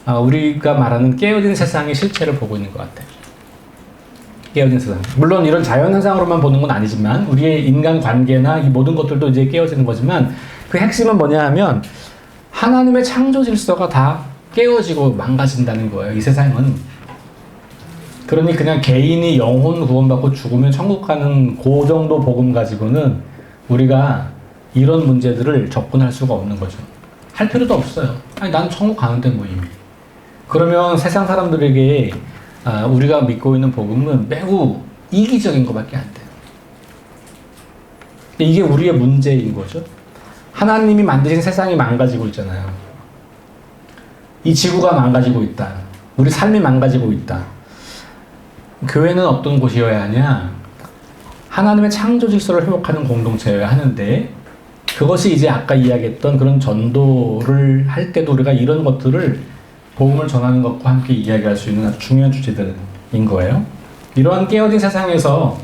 우리가 말하는 깨어진 세상의 실체를 보고 있는 것 같아요. 깨어진 세상. 물론 이런 자연현상으로만 보는 건 아니지만 우리의 인간관계나 이 모든 것들도 이제 깨어지는 거지만 그 핵심은 뭐냐 하면 하나님의 창조 질서가 다 깨어지고 망가진다는 거예요. 이 세상은. 그러니 그냥 개인이 영혼 구원받고 죽으면 천국 가는 그 정도 복음 가지고는 우리가 이런 문제들을 접근할 수가 없는 거죠. 할 필요도 없어요. 아니 난 천국 가는데 뭐 이미. 그러면 세상 사람들에게 우리가 믿고 있는 복음은 매우 이기적인 것밖에 안 돼요. 이게 우리의 문제인 거죠. 하나님이 만드신 세상이 망가지고 있잖아요. 이 지구가 망가지고 있다. 우리 삶이 망가지고 있다. 교회는 어떤 곳이어야 하냐? 하나님의 창조 질서를 회복하는 공동체여야 하는데 그것이 이제 아까 이야기했던 그런 전도를 할 때도 우리가 이런 것들을 복음을 전하는 것과 함께 이야기할 수 있는 아주 중요한 주제들인 거예요. 이러한 깨어진 세상에서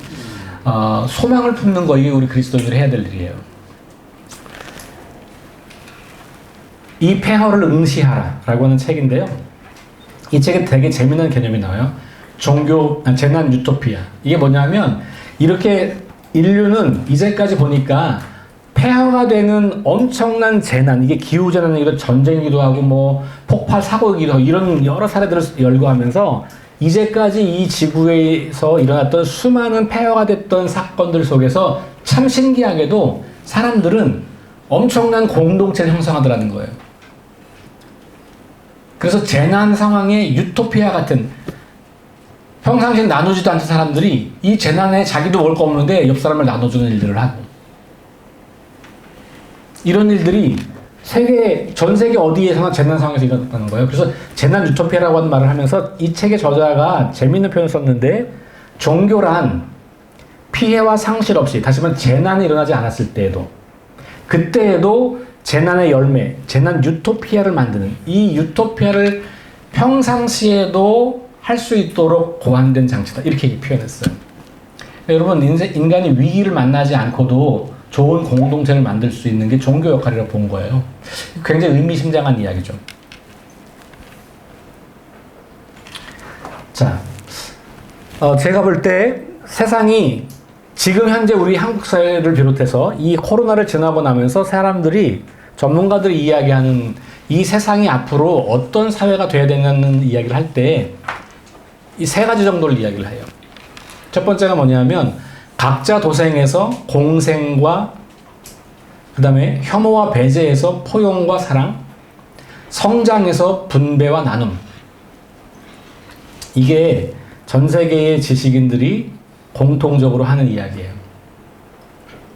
소망을 품는 거 이게 우리 그리스도인들이 해야 될 일이에요. 이 폐허를 응시하라 라고 하는 책인데요. 이 책에 되게 재미난 개념이 나와요. 재난 유토피아. 이게 뭐냐면 이렇게 인류는 이제까지 보니까 폐허가 되는 엄청난 재난, 이게 기후재난이기도 전쟁이기도 하고 뭐 폭발 사고이기도 하고 이런 여러 사례들을 열거하면서 이제까지 이 지구에서 일어났던 수많은 폐허가 됐던 사건들 속에서 참 신기하게도 사람들은 엄청난 공동체를 형성하더라는 거예요. 그래서 재난 상황에 유토피아 같은 평상시에 나누지도 않던 사람들이 이 재난에 자기도 먹을 거 없는데 옆 사람을 나눠주는 일들을 하고 이런 일들이 전 세계 어디에서나 재난 상황에서 일어났다는 거예요. 그래서 재난 유토피아라고 하는 말을 하면서 이 책의 저자가 재미있는 표현을 썼는데 종교란 피해와 상실 없이 다시 말하면 재난이 일어나지 않았을 때에도 그때에도 재난의 열매, 재난 유토피아를 만드는 이 유토피아를 평상시에도 할 수 있도록 고안된 장치다. 이렇게 표현했어요. 여러분 인간이 위기를 만나지 않고도 좋은 공동체를 만들 수 있는 게 종교 역할이라고 본 거예요. 굉장히 의미심장한 이야기죠. 자, 제가 볼 때 세상이 지금 현재 우리 한국 사회를 비롯해서 이 코로나를 지나고 나면서 사람들이 전문가들이 이야기하는 이 세상이 앞으로 어떤 사회가 돼야 되냐는 이야기를 할 때 이 세 가지 정도를 이야기를 해요. 첫 번째가 뭐냐면 각자 도생에서 공생과 그 다음에 혐오와 배제에서 포용과 사랑, 성장에서 분배와 나눔. 이게 전 세계의 지식인들이 공통적으로 하는 이야기예요.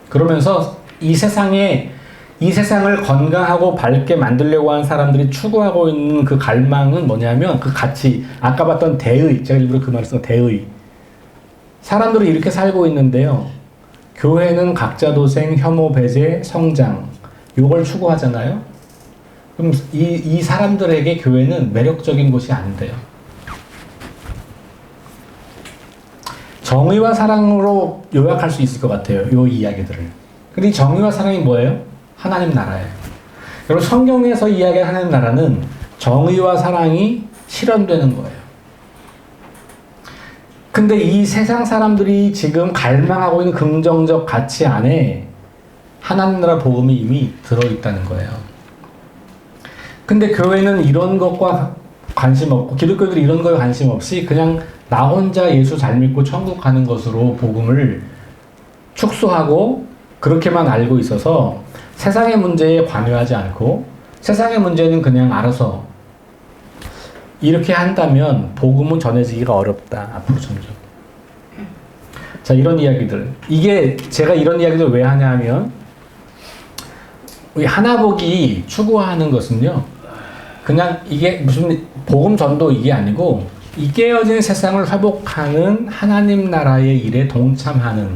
그러면서 이 세상을 건강하고 밝게 만들려고 하는 사람들이 추구하고 있는 그 갈망은 뭐냐면 그 가치, 아까 봤던 대의, 제가 일부러 그 말을 쓴 대의. 사람들이 이렇게 살고 있는데요. 교회는 각자 도생, 혐오, 배제, 성장 이걸 추구하잖아요. 그럼 이 사람들에게 교회는 매력적인 곳이 안 돼요. 정의와 사랑으로 요약할 수 있을 것 같아요. 이 이야기들을. 근데 이 정의와 사랑이 뭐예요? 하나님 나라예요. 여러분 성경에서 이야기하는 하나님 나라는 정의와 사랑이 실현되는 거예요. 근데 이 세상 사람들이 지금 갈망하고 있는 긍정적 가치 안에 하나님 나라 복음이 이미 들어있다는 거예요. 근데 교회는 이런 것과 관심 없고 기독교들이 이런 거에 관심 없이 그냥 나 혼자 예수 잘 믿고 천국 가는 것으로 복음을 축소하고 그렇게만 알고 있어서 세상의 문제에 관여하지 않고 세상의 문제는 그냥 알아서 이렇게 한다면 복음은 전해지기가 어렵다. 앞으로 점점. 자, 이런 이야기들. 이게 제가 이런 이야기를 왜 하냐 하면 우리 하나복이 추구하는 것은요, 그냥 이게 무슨 복음 전도 이게 아니고, 이 깨어진 세상을 회복하는 하나님 나라의 일에 동참하는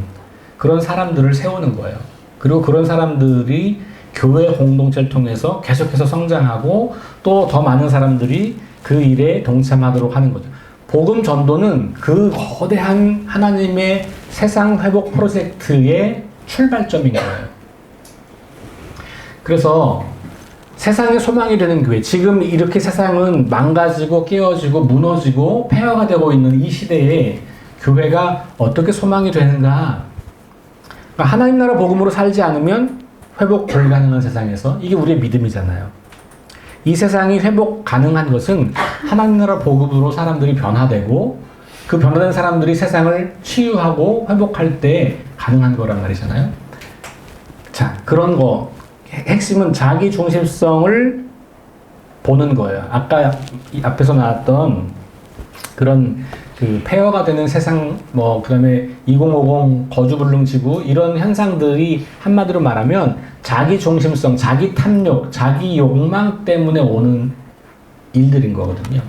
그런 사람들을 세우는 거예요. 그리고 그런 사람들이 교회 공동체를 통해서 계속해서 성장하고 또 더 많은 사람들이 그 일에 동참하도록 하는 거죠. 복음 전도는 그 거대한 하나님의 세상 회복 프로젝트의 출발점인 거예요. 그래서 세상의 소망이 되는 교회, 지금 이렇게 세상은 망가지고 깨어지고 무너지고 폐허가 되고 있는 이 시대에 교회가 어떻게 소망이 되는가? 그러니까 하나님 나라 복음으로 살지 않으면 회복 불가능한 세상에서 이게 우리의 믿음이잖아요. 이 세상이 회복 가능한 것은 하나님 나라 복음으로 사람들이 변화되고 그 변화된 사람들이 세상을 치유하고 회복할 때 가능한 거란 말이잖아요. 자, 그런 거 핵심은 자기 중심성을 보는 거예요. 아까 앞에서 나왔던 그런 그 폐허가 되는 세상, 뭐 그다음에 2050 거주불능지구 이런 현상들이 한마디로 말하면 자기 중심성, 자기 탐욕, 자기 욕망 때문에 오는 일들인 거거든요.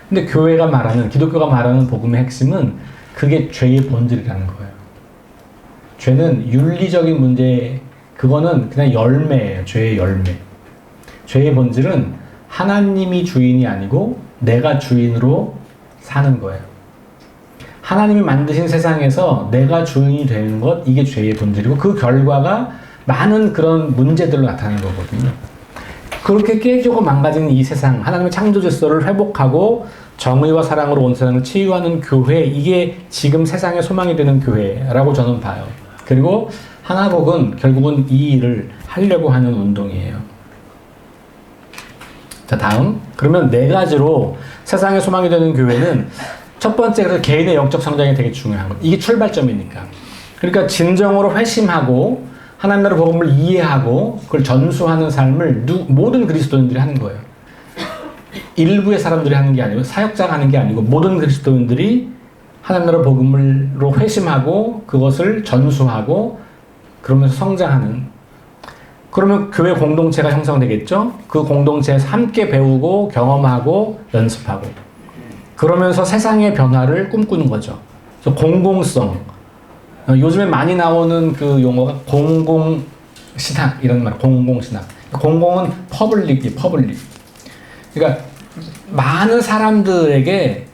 근데 교회가 말하는, 기독교가 말하는 복음의 핵심은 그게 죄의 본질이라는 거예요. 죄는 윤리적인 문제, 그거는 그냥 열매예요. 죄의 열매. 죄의 본질은 하나님이 주인이 아니고 내가 주인으로 사는 거예요. 하나님이 만드신 세상에서 내가 주인이 되는 것, 이게 죄의 본질이고 그 결과가 많은 그런 문제들로 나타나는 거거든요. 그렇게 깨지고 망가진 이 세상, 하나님의 창조 질서를 회복하고 정의와 사랑으로 온 세상을 치유하는 교회, 이게 지금 세상의 소망이 되는 교회라고 저는 봐요. 그리고 하나복은 결국은 이 일을 하려고 하는 운동이에요. 자, 다음. 그러면 네 가지로 세상의 소망이 되는 교회는 첫 번째, 그래서 개인의 영적 성장이 되게 중요한 것. 이게 출발점이니까. 그러니까 진정으로 회심하고 하나님 나라 복음을 이해하고 그걸 전수하는 삶을 모든 그리스도인들이 하는 거예요. 일부의 사람들이 하는 게 아니고 사역자가 하는 게 아니고 모든 그리스도인들이 하나님 나라 복음으로 회심하고 그것을 전수하고 그러면서 성장하는, 그러면 교회 공동체가 형성되겠죠? 그 공동체에서 함께 배우고 경험하고 연습하고 그러면서 세상의 변화를 꿈꾸는 거죠. 그래서 공공성, 요즘에 많이 나오는 그 용어가 공공신학 이런 말, 공공신학. 공공은 퍼블릭이 퍼블릭. 그러니까 많은 사람들에게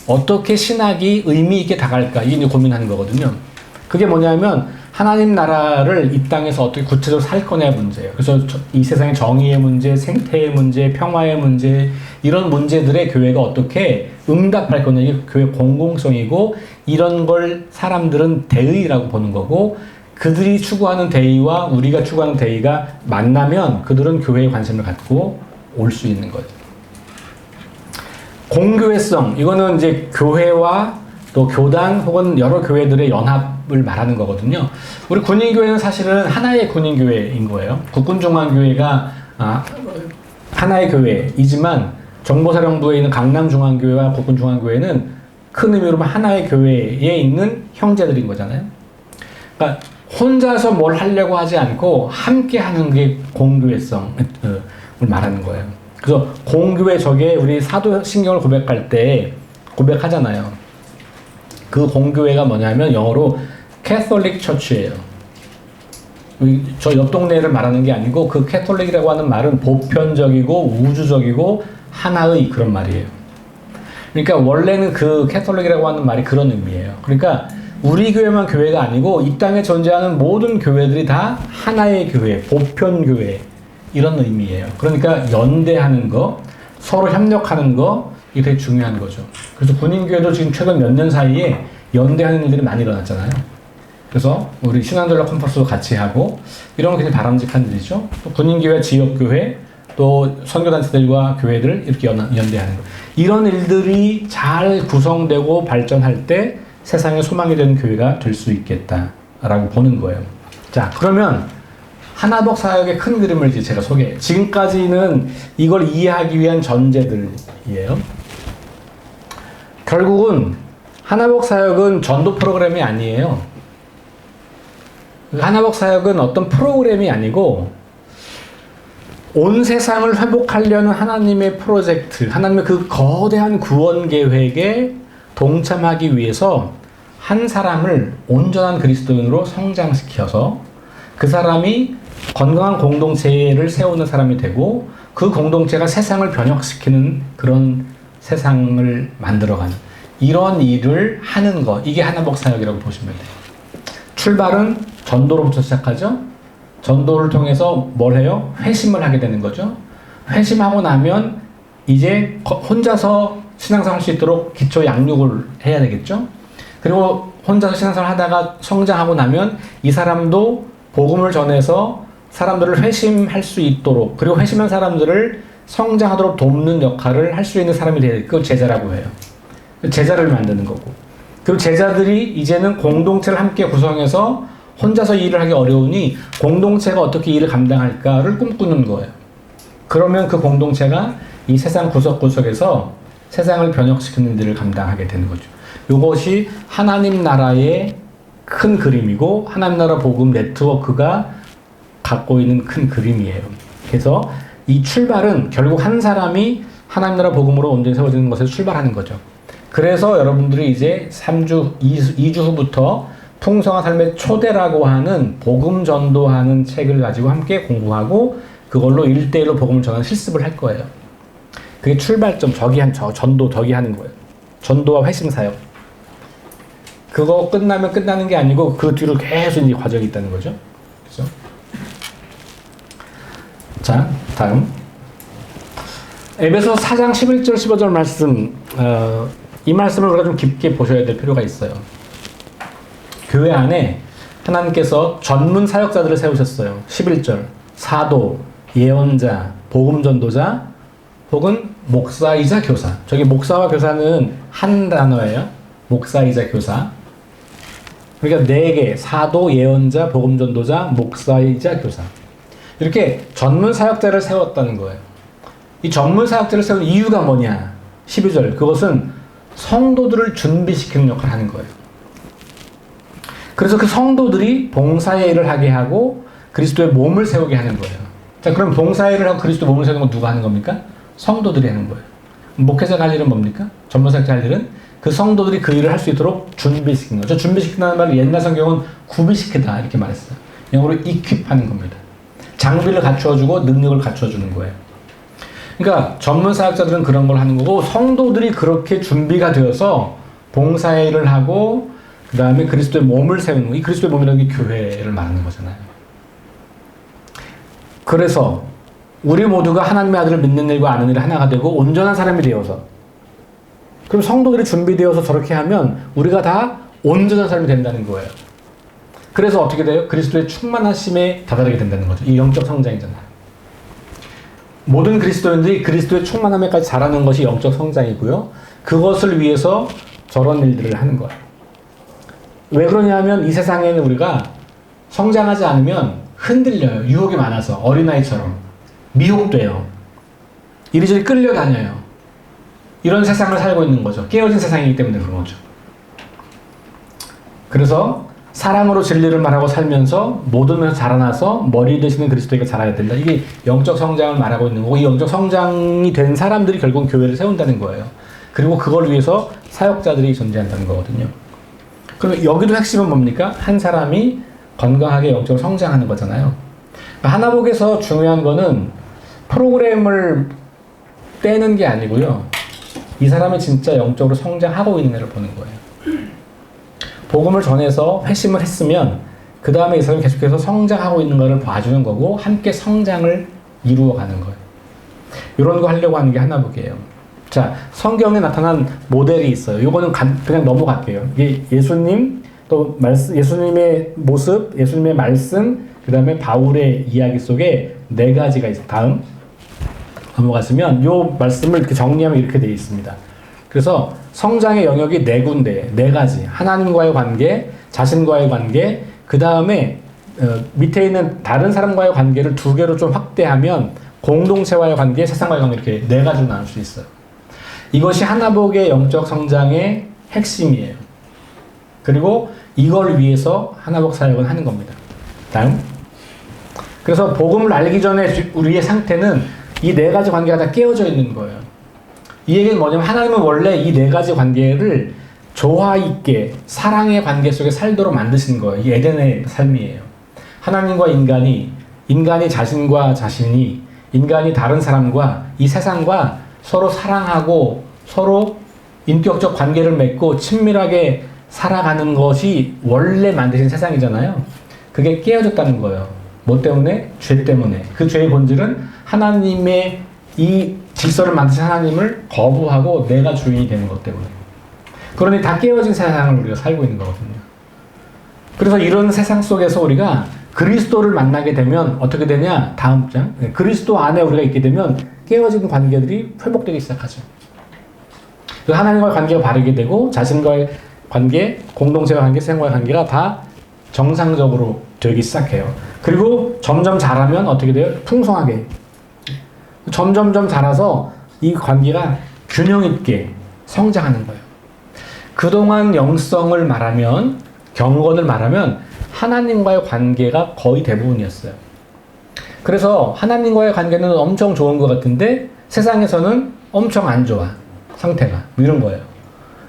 어떻게 신학이 의미 있게 다가갈까 이게 이제 고민하는 거거든요. 그게 뭐냐면 하나님 나라를 이 땅에서 어떻게 구체적으로 살 거냐의 문제예요. 그래서 이 세상의 정의의 문제, 생태의 문제, 평화의 문제 이런 문제들에 교회가 어떻게 응답할 거냐, 이게 교회 공공성이고 이런 걸 사람들은 대의라고 보는 거고 그들이 추구하는 대의와 우리가 추구하는 대의가 만나면 그들은 교회에 관심을 갖고 올 수 있는 거죠. 공교회성, 이거는 이제 교회와 또 교단 혹은 여러 교회들의 연합을 말하는 거거든요. 우리 군인교회는 사실은 하나의 군인교회인 거예요. 국군중앙교회가 하나의 교회이지만 정보사령부에 있는 강남중앙교회와 국군중앙교회는 큰 의미로 하나의 교회에 있는 형제들인 거잖아요. 그러니까 혼자서 뭘 하려고 하지 않고 함께 하는 게 공교회성을 말하는 거예요. 그래서 공교회, 저게 우리 사도신경을 고백할 때 고백하잖아요. 그 공교회가 뭐냐면 영어로 캐톨릭 처치예요. 저 옆 동네를 말하는 게 아니고 그 캐톨릭이라고 하는 말은 보편적이고 우주적이고 하나의 그런 말이에요. 그러니까 원래는 그 캐톨릭이라고 하는 말이 그런 의미예요. 그러니까 우리 교회만 교회가 아니고 이 땅에 존재하는 모든 교회들이 다 하나의 교회, 보편교회 이런 의미예요. 그러니까 연대하는 거, 서로 협력하는 거, 이게 되게 중요한 거죠. 그래서 군인교회도 지금 최근 몇 년 사이에 연대하는 일들이 많이 일어났잖아요. 그래서 우리 신앙전략 컨퍼런스도 같이 하고 이런 건 굉장히 바람직한 일이죠. 또 군인교회, 지역교회, 또 선교단체들과 교회들 이렇게 연대하는 거. 이런 일들이 잘 구성되고 발전할 때 세상에 소망이 되는 교회가 될 수 있겠다라고 보는 거예요. 자, 그러면 하나복 사역의 큰 그림을 이제 제가 소개해요. 지금까지는 이걸 이해하기 위한 전제들이에요. 결국은 하나복 사역은 전도 프로그램이 아니에요. 하나복 사역은 어떤 프로그램이 아니고 온 세상을 회복하려는 하나님의 프로젝트, 하나님의 그 거대한 구원 계획에 동참하기 위해서 한 사람을 온전한 그리스도인으로 성장시켜서 그 사람이 건강한 공동체를 세우는 사람이 되고 그 공동체가 세상을 변혁시키는 그런 세상을 만들어가는 이런 일을 하는 것, 이게 하나복 사역이라고 보시면 돼요. 출발은 전도로부터 시작하죠. 전도를 통해서 뭘 해요? 회심을 하게 되는 거죠. 회심하고 나면 이제 혼자서 신앙생활 할 수 있도록 기초 양육을 해야 되겠죠. 그리고 혼자서 신앙생활 하다가 성장하고 나면 이 사람도 복음을 전해서 사람들을 회심할 수 있도록, 그리고 회심한 사람들을 성장하도록 돕는 역할을 할 수 있는 사람이 되는, 그걸 제자라고 해요. 제자를 만드는 거고. 그리고 제자들이 이제는 공동체를 함께 구성해서 혼자서 일을 하기 어려우니 공동체가 어떻게 일을 감당할까를 꿈꾸는 거예요. 그러면 그 공동체가 이 세상 구석구석에서 세상을 변혁시키는 일을 감당하게 되는 거죠. 이것이 하나님 나라의 큰 그림이고 하나님 나라 복음 네트워크가 갖고 있는 큰 그림이에요. 그래서 이 출발은 결국 한 사람이 하나님 나라 복음으로 온전히 세워지는 것에서 출발하는 거죠. 그래서 여러분들이 이제 2주 후부터 풍성한 삶의 초대라고 하는 복음 전도하는 책을 가지고 함께 공부하고 그걸로 1대1로 복음을 전하는 실습을 할 거예요. 그게 출발점, 전도 저기 하는 거예요. 전도와 회심 사역. 그거 끝나면 끝나는 게 아니고 그 뒤로 계속 이 과정이 있다는 거죠. 그렇죠? 자, 다음. 에베소 4장 11절 15절 말씀, 이 말씀을 우리가 좀 깊게 보셔야 될 필요가 있어요. 교회 안에 하나님께서 전문 사역자들을 세우셨어요. 11절. 사도, 예언자, 복음전도자, 혹은 목사이자 교사. 저기 목사와 교사는 한 단어예요. 목사이자 교사. 그러니까 4개. 사도, 예언자, 복음전도자, 목사이자 교사. 이렇게 전문 사역자를 세웠다는 거예요. 이 전문 사역자를 세운 이유가 뭐냐? 12절. 그것은 성도들을 준비시키는 역할을 하는 거예요. 그래서 그 성도들이 봉사의 일을 하게 하고 그리스도의 몸을 세우게 하는 거예요. 자, 그럼 봉사의 일을 하고 그리스도의 몸을 세우는 건 누가 하는 겁니까? 성도들이 하는 거예요. 목회자가 할 일은 뭡니까? 전문 사역자 할 일은 그 성도들이 그 일을 할 수 있도록 준비시키는 거죠. 준비시킨다는 말을 옛날 성경은 구비시키다 이렇게 말했어요. 영어로 equip하는 겁니다. 장비를 갖추어주고 능력을 갖추어주는 거예요. 그러니까 전문 사역자들은 그런 걸 하는 거고 성도들이 그렇게 준비가 되어서 봉사의 일을 하고 그 다음에 그리스도의 몸을 세우는 거. 이 그리스도의 몸이라는 게 교회를 말하는 거잖아요. 그래서 우리 모두가 하나님의 아들을 믿는 일과 아는 일이 하나가 되고 온전한 사람이 되어서, 그럼 성도들이 준비되어서 저렇게 하면 우리가 다 온전한 사람이 된다는 거예요. 그래서 어떻게 돼요? 그리스도의 충만하심에 다다르게 된다는 거죠. 이 영적 성장이잖아요. 모든 그리스도인들이 그리스도의 충만함에까지 자라는 것이 영적 성장이고요. 그것을 위해서 저런 일들을 하는 거예요. 왜 그러냐면 이 세상에는 우리가 성장하지 않으면 흔들려요. 유혹이 많아서 어린아이처럼 미혹돼요. 이리저리 끌려다녀요. 이런 세상을 살고 있는 거죠. 깨어진 세상이기 때문에 그런 거죠. 그래서 사랑으로 진리를 말하고 살면서 모든 면에서 자라나서 머리 되시는 그리스도에게 자라야 된다. 이게 영적 성장을 말하고 있는 거고, 이 영적 성장이 된 사람들이 결국은 교회를 세운다는 거예요. 그리고 그걸 위해서 사역자들이 존재한다는 거거든요. 그럼 여기도 핵심은 뭡니까? 한 사람이 건강하게 영적으로 성장하는 거잖아요. 하나복에서 중요한 거는 프로그램을 떼는 게 아니고요. 이 사람이 진짜 영적으로 성장하고 있는 애를 보는 거예요. 복음을 전해서 회심을 했으면 그 다음에 이 사람이 계속해서 성장하고 있는 것을 봐주는 거고 함께 성장을 이루어가는 거예요. 이런 거 하려고 하는 게 하나복이에요. 자, 성경에 나타난 모델이 있어요. 이거는 그냥 넘어갈게요. 이게 예수님, 또 예수님의 모습, 예수님의 말씀, 그 다음에 바울의 이야기 속에 4가지가 있어요. 다음 넘어가시면 이 말씀을 이렇게 정리하면 이렇게 되어 있습니다. 그래서 성장의 영역이 4군데, 4가지. 하나님과의 관계, 자신과의 관계, 그 다음에 밑에 있는 다른 사람과의 관계를 2개로 좀 확대하면 공동체와의 관계, 세상과의 관계 이렇게 4가지로 나눌 수 있어요. 이것이 하나복의 영적 성장의 핵심이에요. 그리고 이걸 위해서 하나복 사역은 하는 겁니다. 다음. 그래서 복음을 알기 전에 우리의 상태는 이 네 가지 관계가 다 깨어져 있는 거예요. 이 얘기는 뭐냐면 하나님은 원래 이 네 가지 관계를 조화 있게 사랑의 관계 속에 살도록 만드신 거예요. 이 에덴의 삶이에요. 하나님과 인간이 자신과 자신이, 인간이 다른 사람과 이 세상과 서로 사랑하고 서로 인격적 관계를 맺고 친밀하게 살아가는 것이 원래 만드신 세상이잖아요. 그게 깨어졌다는 거예요. 뭐 때문에? 죄 때문에. 그 죄의 본질은 하나님의 이 질서를 만드신 하나님을 거부하고 내가 주인이 되는 것 때문에. 그러니 다 깨어진 세상을 우리가 살고 있는 거거든요. 그래서 이런 세상 속에서 우리가 그리스도를 만나게 되면 어떻게 되냐? 다음 장. 그리스도 안에 우리가 있게 되면 깨어진 관계들이 회복되기 시작하죠. 하나님과의 관계가 바르게 되고 자신과의 관계, 공동체와 관계, 세상과의 관계가 다 정상적으로 되기 시작해요. 그리고 점점 자라면 어떻게 돼요? 풍성하게. 점점점 자라서 이 관계가 균형 있게 성장하는 거예요. 그동안 영성을 말하면, 경건을 말하면 하나님과의 관계가 거의 대부분이었어요. 그래서 하나님과의 관계는 엄청 좋은 것 같은데 세상에서는 엄청 안 좋아. 상태가. 이런 거예요.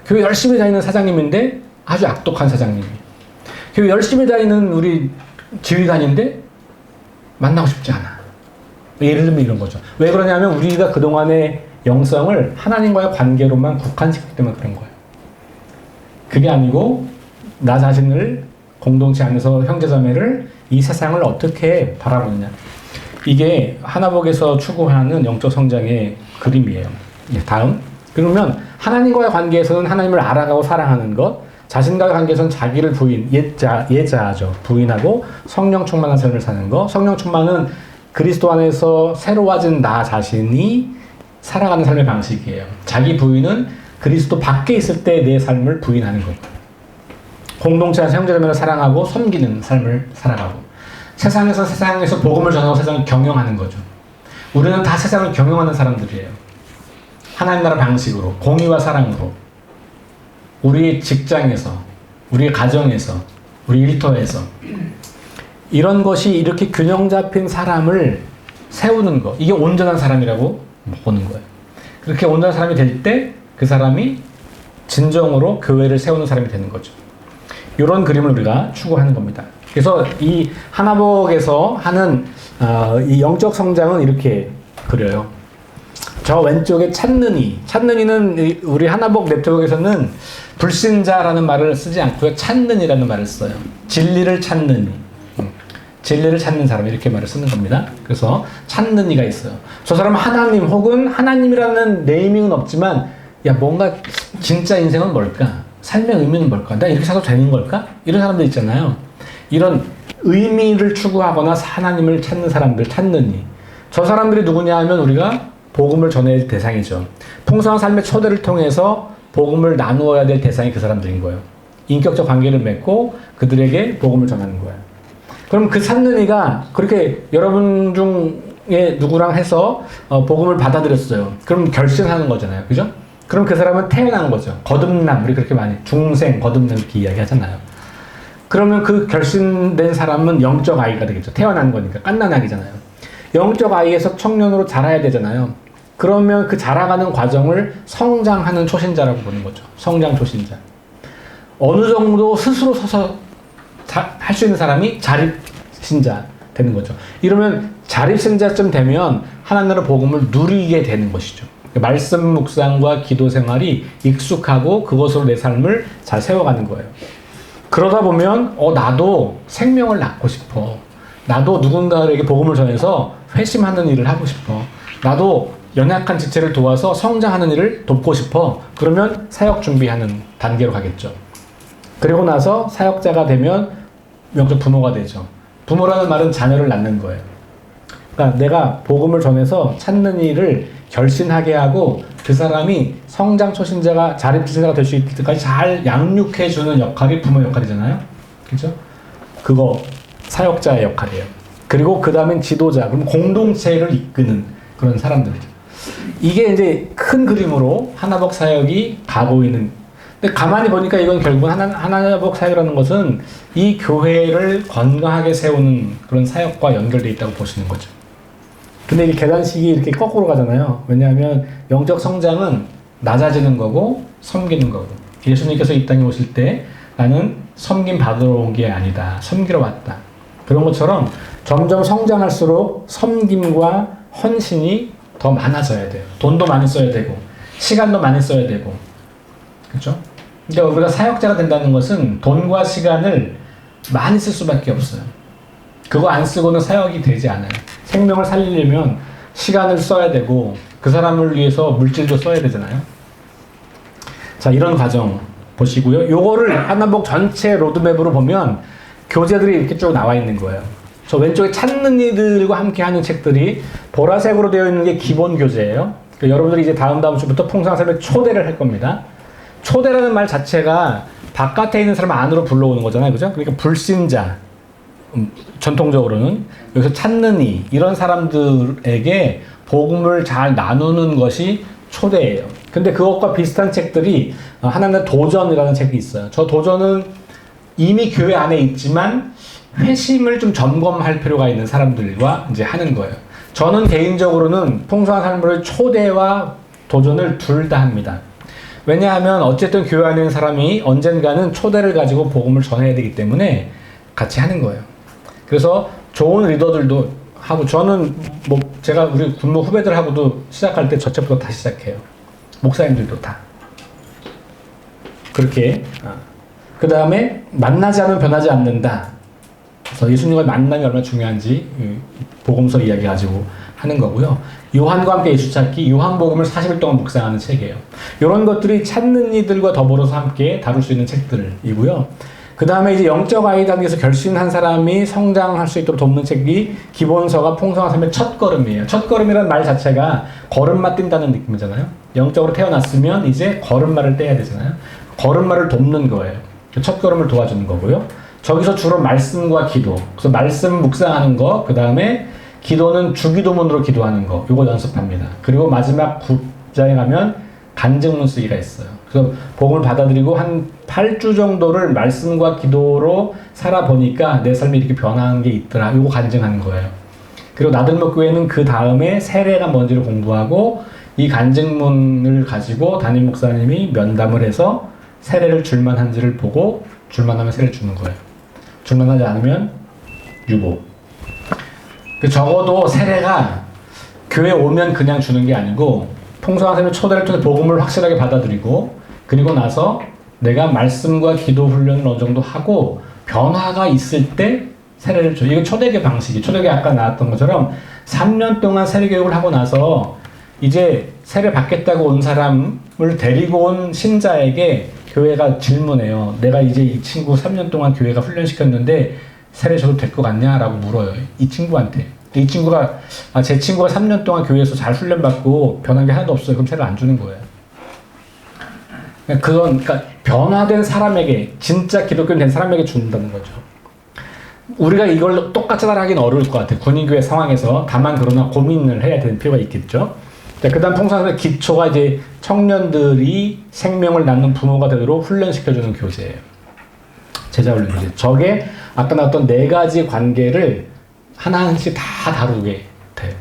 교회 열심히 다니는 사장님인데 아주 악독한 사장님이에요. 교회 열심히 다니는 우리 지휘관인데 만나고 싶지 않아. 예를 들면 이런 거죠. 왜 그러냐면 우리가 그동안의 영성을 하나님과의 관계로만 국한시켰기 때문에 그런 거예요. 그게 아니고 나 자신을 공동체 안에서 형제자매를 이 세상을 어떻게 바라보느냐. 이게 하나복에서 추구하는 영적 성장의 그림이에요. 다음. 그러면 하나님과의 관계에서는 하나님을 알아가고 사랑하는 것, 자신과의 관계에서는 자기를 예자하죠. 부인하고 성령 충만한 삶을 사는 것. 성령 충만은 그리스도 안에서 새로워진 나 자신이 살아가는 삶의 방식이에요. 자기 부인은 그리스도 밖에 있을 때 내 삶을 부인하는 것. 공동체 안에서 형제자매를 사랑하고 섬기는 삶을 살아가고, 세상에서 복음을 전하고 세상을 경영하는 거죠. 우리는 다 세상을 경영하는 사람들이에요. 하나님 나라 방식으로, 공의와 사랑으로, 우리의 직장에서, 우리의 가정에서, 우리 일터에서 이런 것이 이렇게 균형 잡힌 사람을 세우는 것, 이게 온전한 사람이라고 보는 거예요. 그렇게 온전한 사람이 될 때 그 사람이 진정으로 교회를 세우는 사람이 되는 거죠. 이런 그림을 우리가 추구하는 겁니다. 그래서 이 하나복에서 하는 이 영적 성장은 이렇게 그려요. 저 왼쪽에 찾는이는 우리 하나복 네트워크에서는 불신자라는 말을 쓰지 않고요. 찾는이라는 말을 써요. 진리를 찾는 진리를 찾는 사람, 이렇게 말을 쓰는 겁니다. 그래서 찾는 이가 있어요. 저 사람은 하나님 혹은 하나님이라는 네이밍은 없지만 야, 뭔가 진짜 인생은 뭘까? 삶의 의미는 뭘까? 나 이렇게 살아도 되는 걸까? 이런 사람들 있잖아요. 이런 의미를 추구하거나 하나님을 찾는 사람들, 찾는 이. 저 사람들이 누구냐 하면 우리가 복음을 전해야 될 대상이죠. 풍성한 삶의 초대를 통해서 복음을 나누어야 될 대상이 그 사람들인 거예요. 인격적 관계를 맺고 그들에게 복음을 전하는 거예요. 그럼 그 찾는 이가 그렇게 여러분 중에 누구랑 해서 복음을 받아들였어요. 그럼 결신하는 거잖아요. 그죠? 그럼 그 사람은 태어난 거죠. 거듭남, 우리 그렇게 많이 중생, 거듭남 이렇게 이야기 하잖아요. 그러면 그 결신된 사람은 영적 아이가 되겠죠. 태어난 거니까 갓난아기잖아요. 영적 아이에서 청년으로 자라야 되잖아요. 그러면 그 자라가는 과정을 성장하는 초신자라고 보는 거죠. 성장 초신자. 어느 정도 스스로 서서 할 수 있는 사람이 자립신자 되는 거죠. 이러면 자립신자쯤 되면 하나님 나라 복음을 누리게 되는 것이죠. 말씀 묵상과 기도 생활이 익숙하고 그것으로 내 삶을 잘 세워가는 거예요. 그러다 보면 나도 생명을 낳고 싶어. 나도 누군가에게 복음을 전해서 회심하는 일을 하고 싶어. 나도 연약한 지체를 도와서 성장하는 일을 돕고 싶어. 그러면 사역 준비하는 단계로 가겠죠. 그리고 나서 사역자가 되면 영적 부모가 되죠. 부모라는 말은 자녀를 낳는 거예요. 그러니까 내가 복음을 전해서 찾는 일을 결신하게 하고 그 사람이 성장 초신자가 자립신자가 될 수 있을 때까지 잘 양육해주는 역할이 부모 역할이잖아요. 그죠? 그거 사역자의 역할이에요. 그리고 그 다음엔 지도자, 그럼 공동체를 이끄는 그런 사람들이죠. 이게 이제 큰 그림으로 하나복 사역이 가고 있는, 근데 가만히 보니까 이건 결국은 하나회복 사역이라는 것은 이 교회를 건강하게 세우는 그런 사역과 연결되어 있다고 보시는 거죠. 근데 이 계단식이 이렇게 거꾸로 가잖아요. 왜냐하면 영적 성장은 낮아지는 거고 섬기는 거고. 예수님께서 이 땅에 오실 때 나는 섬김 받으러 온 게 아니다. 섬기러 왔다. 그런 것처럼 점점 성장할수록 섬김과 헌신이 더 많아져야 돼요. 돈도 많이 써야 되고 시간도 많이 써야 되고, 그렇죠? 그러니까 우리가 사역자가 된다는 것은 돈과 시간을 많이 쓸 수밖에 없어요. 그거 안 쓰고는 사역이 되지 않아요. 생명을 살리려면 시간을 써야 되고 그 사람을 위해서 물질도 써야 되잖아요. 자, 이런 과정 보시고요. 요거를 하나복 전체 로드맵으로 보면 교재들이 이렇게 쭉 나와 있는 거예요. 저 왼쪽에 찾는 이들과 함께 하는 책들이 보라색으로 되어 있는 게 기본 교재예요. 그러니까 여러분들이 이제 다음 주부터 풍성한 초대를 할 겁니다. 초대라는 말 자체가 바깥에 있는 사람 안으로 불러오는 거잖아요. 그죠? 그러니까 불신자, 전통적으로는 여기서 찾는 이, 이런 사람들에게 복음을 잘 나누는 것이 초대예요. 근데 그것과 비슷한 책들이 하나는 도전이라는 책이 있어요. 저 도전은 이미 교회 안에 있지만 회심을 좀 점검할 필요가 있는 사람들과 이제 하는 거예요. 저는 개인적으로는 풍성한 삶을 초대와 도전을 둘 다 합니다. 왜냐하면 어쨌든 교회 안에 있는 사람이 언젠가는 초대를 가지고 복음을 전해야 되기 때문에 같이 하는 거예요. 그래서 좋은 리더들도 하고, 저는 뭐 제가 우리 군무 후배들하고도 시작할 때 저체부터 다시 시작해요. 목사님들도 다 그렇게. 그 다음에 만나지 않으면 변하지 않는다. 그래서 예수님과 만남이 얼마나 중요한지 복음서 이야기 가지고 하는 거고요. 요한과 함께 예수 찾기, 요한복음을 40일 동안 묵상하는 책이에요. 이런 것들이 찾는 이들과 더불어서 함께 다룰 수 있는 책들이고요. 그 다음에 이제 영적 아이 단계에서 결심한 사람이 성장할 수 있도록 돕는 책이 기본서가 풍성한 삶의 첫걸음이에요. 첫걸음이라는 말 자체가 걸음마 뛴다는 느낌이잖아요. 영적으로 태어났으면 이제 걸음마를 떼야 되잖아요. 걸음마를 돕는 거예요. 첫걸음을 도와주는 거고요. 저기서 주로 말씀과 기도, 그래서 말씀 묵상하는 거, 그 다음에 기도는 주기도문으로 기도하는 거, 요거 연습합니다. 그리고 마지막 9장에 가면 간증문 쓰기가 있어요. 그래서 복음을 받아들이고 한 8주 정도를 말씀과 기도로 살아보니까 내 삶이 이렇게 변한 게 있더라. 요거 간증하는 거예요. 그리고 나들목 교회는 그 다음에 세례가 뭔지를 공부하고 이 간증문을 가지고 담임 목사님이 면담을 해서 세례를 줄만한지를 보고 줄만하면 세례를 주는 거예요. 줄만하지 않으면 유보. 적어도 세례가 교회 오면 그냥 주는 게 아니고 풍성한 삶의 초대를 통해 복음을 확실하게 받아들이고, 그리고 나서 내가 말씀과 기도 훈련을 어느 정도 하고 변화가 있을 때 세례를 줘. 이거 초대교회 방식이, 초대교회 아까 나왔던 것처럼 3년 동안 세례교육을 하고 나서 이제 세례 받겠다고 온 사람을 데리고 온 신자에게 교회가 질문해요. 내가 이제 이 친구 3년 동안 교회가 훈련시켰는데 세례 줘도 될 것 같냐? 라고 물어요. 이 친구한테. 이 친구가, 제 친구가 3년 동안 교회에서 잘 훈련받고 변한 게 하나도 없어요. 그럼 세례를 안 주는 거예요. 그러니까 변화된 사람에게, 진짜 기독교인 된 사람에게 준다는 거죠. 우리가 이걸 똑같이 따라하기는 어려울 것 같아요. 군인교회 상황에서. 다만 그러나 고민을 해야 되는 필요가 있겠죠. 그 다음 통상의 기초가 이제 청년들이 생명을 낳는 부모가 되도록 훈련시켜주는 교재예요. 제자훈련 교재. 저게 아까 나왔던 4가지 관계를 하나하나씩 다 다루게 돼요.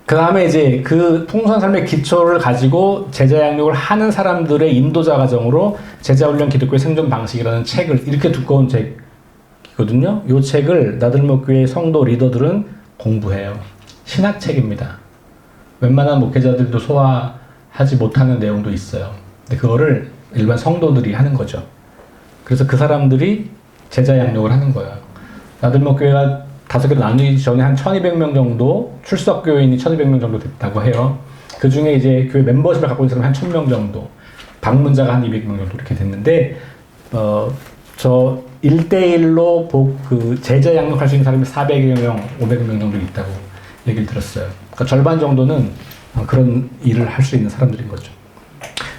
그 다음에 이제 그 풍성한 삶의 기초를 가지고 제자 양육을 하는 사람들의 인도자 과정으로 제자훈련 기독교의 생존 방식이라는 책을, 이렇게 두꺼운 책이거든요. 이 책을 나들목교회 성도 리더들은 공부해요. 신학책입니다. 웬만한 목회자들도 소화하지 못하는 내용도 있어요. 근데 그거를 일반 성도들이 하는 거죠. 그래서 그 사람들이 제자 양육을 하는 거예요. 나들목교회가 5개로 나누기 전에 한 1200명 정도, 출석교인이 1200명 정도 됐다고 해요. 그 중에 이제 교회 멤버십을 갖고 있는 사람이 한 1000명 정도, 방문자가 한 200명 정도 이렇게 됐는데, 저 1대1로 그 제자 양육할 수 있는 사람이 400여 명, 500명 정도 있다고 얘기를 들었어요. 그러니까 절반 정도는 그런 일을 할 수 있는 사람들인 거죠.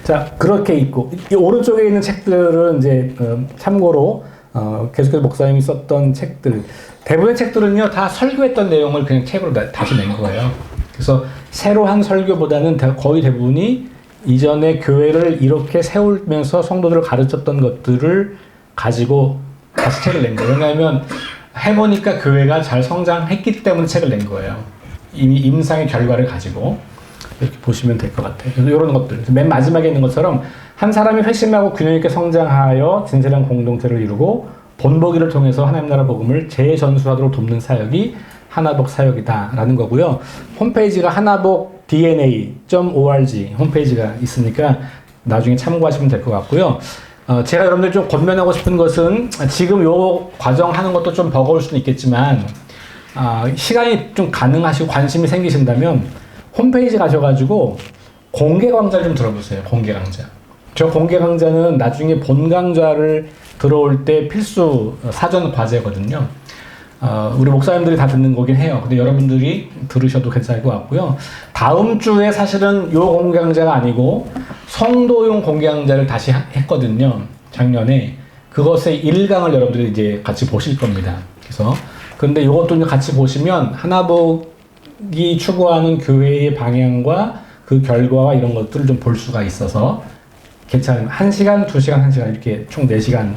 자, 그렇게 있고, 이 오른쪽에 있는 책들은 이제 참고로 계속해서 목사님이 썼던 책들, 대부분의 책들은요 다 설교했던 내용을 그냥 책으로 다시 낸 거예요. 그래서 새로 한 설교보다는 거의 대부분이 이전에 교회를 이렇게 세우면서 성도들을 가르쳤던 것들을 가지고 다시 책을 낸 거예요. 왜냐하면 해보니까 교회가 잘 성장했기 때문에 책을 낸 거예요. 이미 임상의 결과를 가지고 이렇게 보시면 될 것 같아요. 그래서 이런 것들, 맨 마지막에 있는 것처럼 한 사람이 회심하고 균형 있게 성장하여 진실한 공동체를 이루고 본보기를 통해서 하나님 나라 복음을 재전수하도록 돕는 사역이 하나복 사역이다라는 거고요. 홈페이지가 하나복 dna.org 홈페이지가 있으니까 나중에 참고하시면 될 것 같고요. 제가 여러분들 좀 권면하고 싶은 것은 지금 요 과정 하는 것도 좀 버거울 수는 있겠지만 시간이 좀 가능하시고 관심이 생기신다면 홈페이지 가셔가지고 공개 강좌를 좀 들어보세요. 공개 강좌. 저 공개 강좌는 나중에 본 강좌를 들어올 때 필수 사전 과제거든요. 우리 목사님들이 다 듣는 거긴 해요. 근데 여러분들이 들으셔도 괜찮을 것 같고요. 다음 주에 사실은 요 공개 강좌가 아니고 성도용 공개 강좌를 다시 했거든요. 작년에. 그것의 1강을 여러분들이 이제 같이 보실 겁니다. 그래서 근데 이것도 같이 보시면 하나복이 추구하는 교회의 방향과 그 결과와 이런 것들을 좀 볼 수가 있어서 괜찮아요. 1시간, 2시간, 1시간 이렇게 총 4시간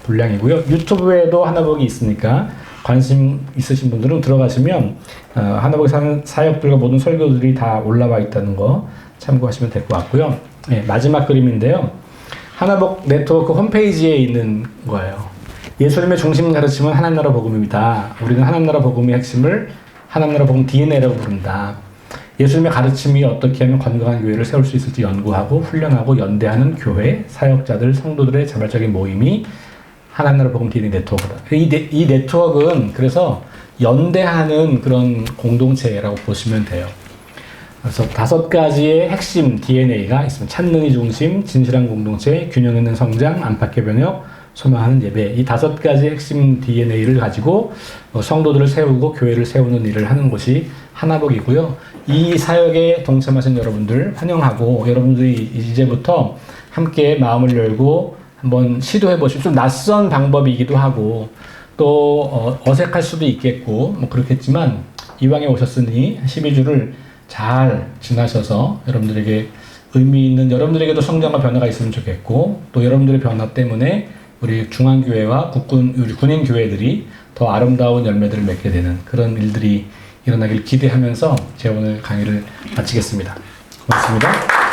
분량이고요. 유튜브에도 하나복이 있으니까 관심 있으신 분들은 들어가시면 하나복에 사는 사역들과 모든 설교들이 다 올라와 있다는 거 참고하시면 될 것 같고요. 네, 마지막 그림인데요. 하나복 네트워크 홈페이지에 있는 거예요. 예수님의 중심 가르침은 하나님 나라 복음입니다. 우리는 하나님 나라 복음의 핵심을 하나님 나라 복음 DNA라고 부른다. 예수님의 가르침이 어떻게 하면 건강한 교회를 세울 수 있을지 연구하고 훈련하고 연대하는 교회, 사역자들, 성도들의 자발적인 모임이 하나님 나라 복음 DNA 네트워크다. 이 네트워크는 그래서 연대하는 그런 공동체라고 보시면 돼요. 그래서 5가지의 핵심 DNA가 있습니다. 찾는 이 중심, 진실한 공동체, 균형 있는 성장, 안팎의 변혁, 소망하는 예배. 이 5가지 핵심 DNA를 가지고 성도들을 세우고 교회를 세우는 일을 하는 곳이 하나복이고요. 이 사역에 동참하신 여러분들 환영하고 여러분들이 이제부터 함께 마음을 열고 한번 시도해 보시고 좀 낯선 방법이기도 하고 또 어색할 수도 있겠고 뭐 그렇겠지만 이왕에 오셨으니 12주를 잘 지나셔서 여러분들에게 의미 있는 여러분들에게도 성장과 변화가 있으면 좋겠고 또 여러분들의 변화 때문에 우리 중앙교회와 우리 군인 교회들이 더 아름다운 열매들을 맺게 되는 그런 일들이 일어나길 기대하면서 제 오늘 강의를 마치겠습니다. 고맙습니다.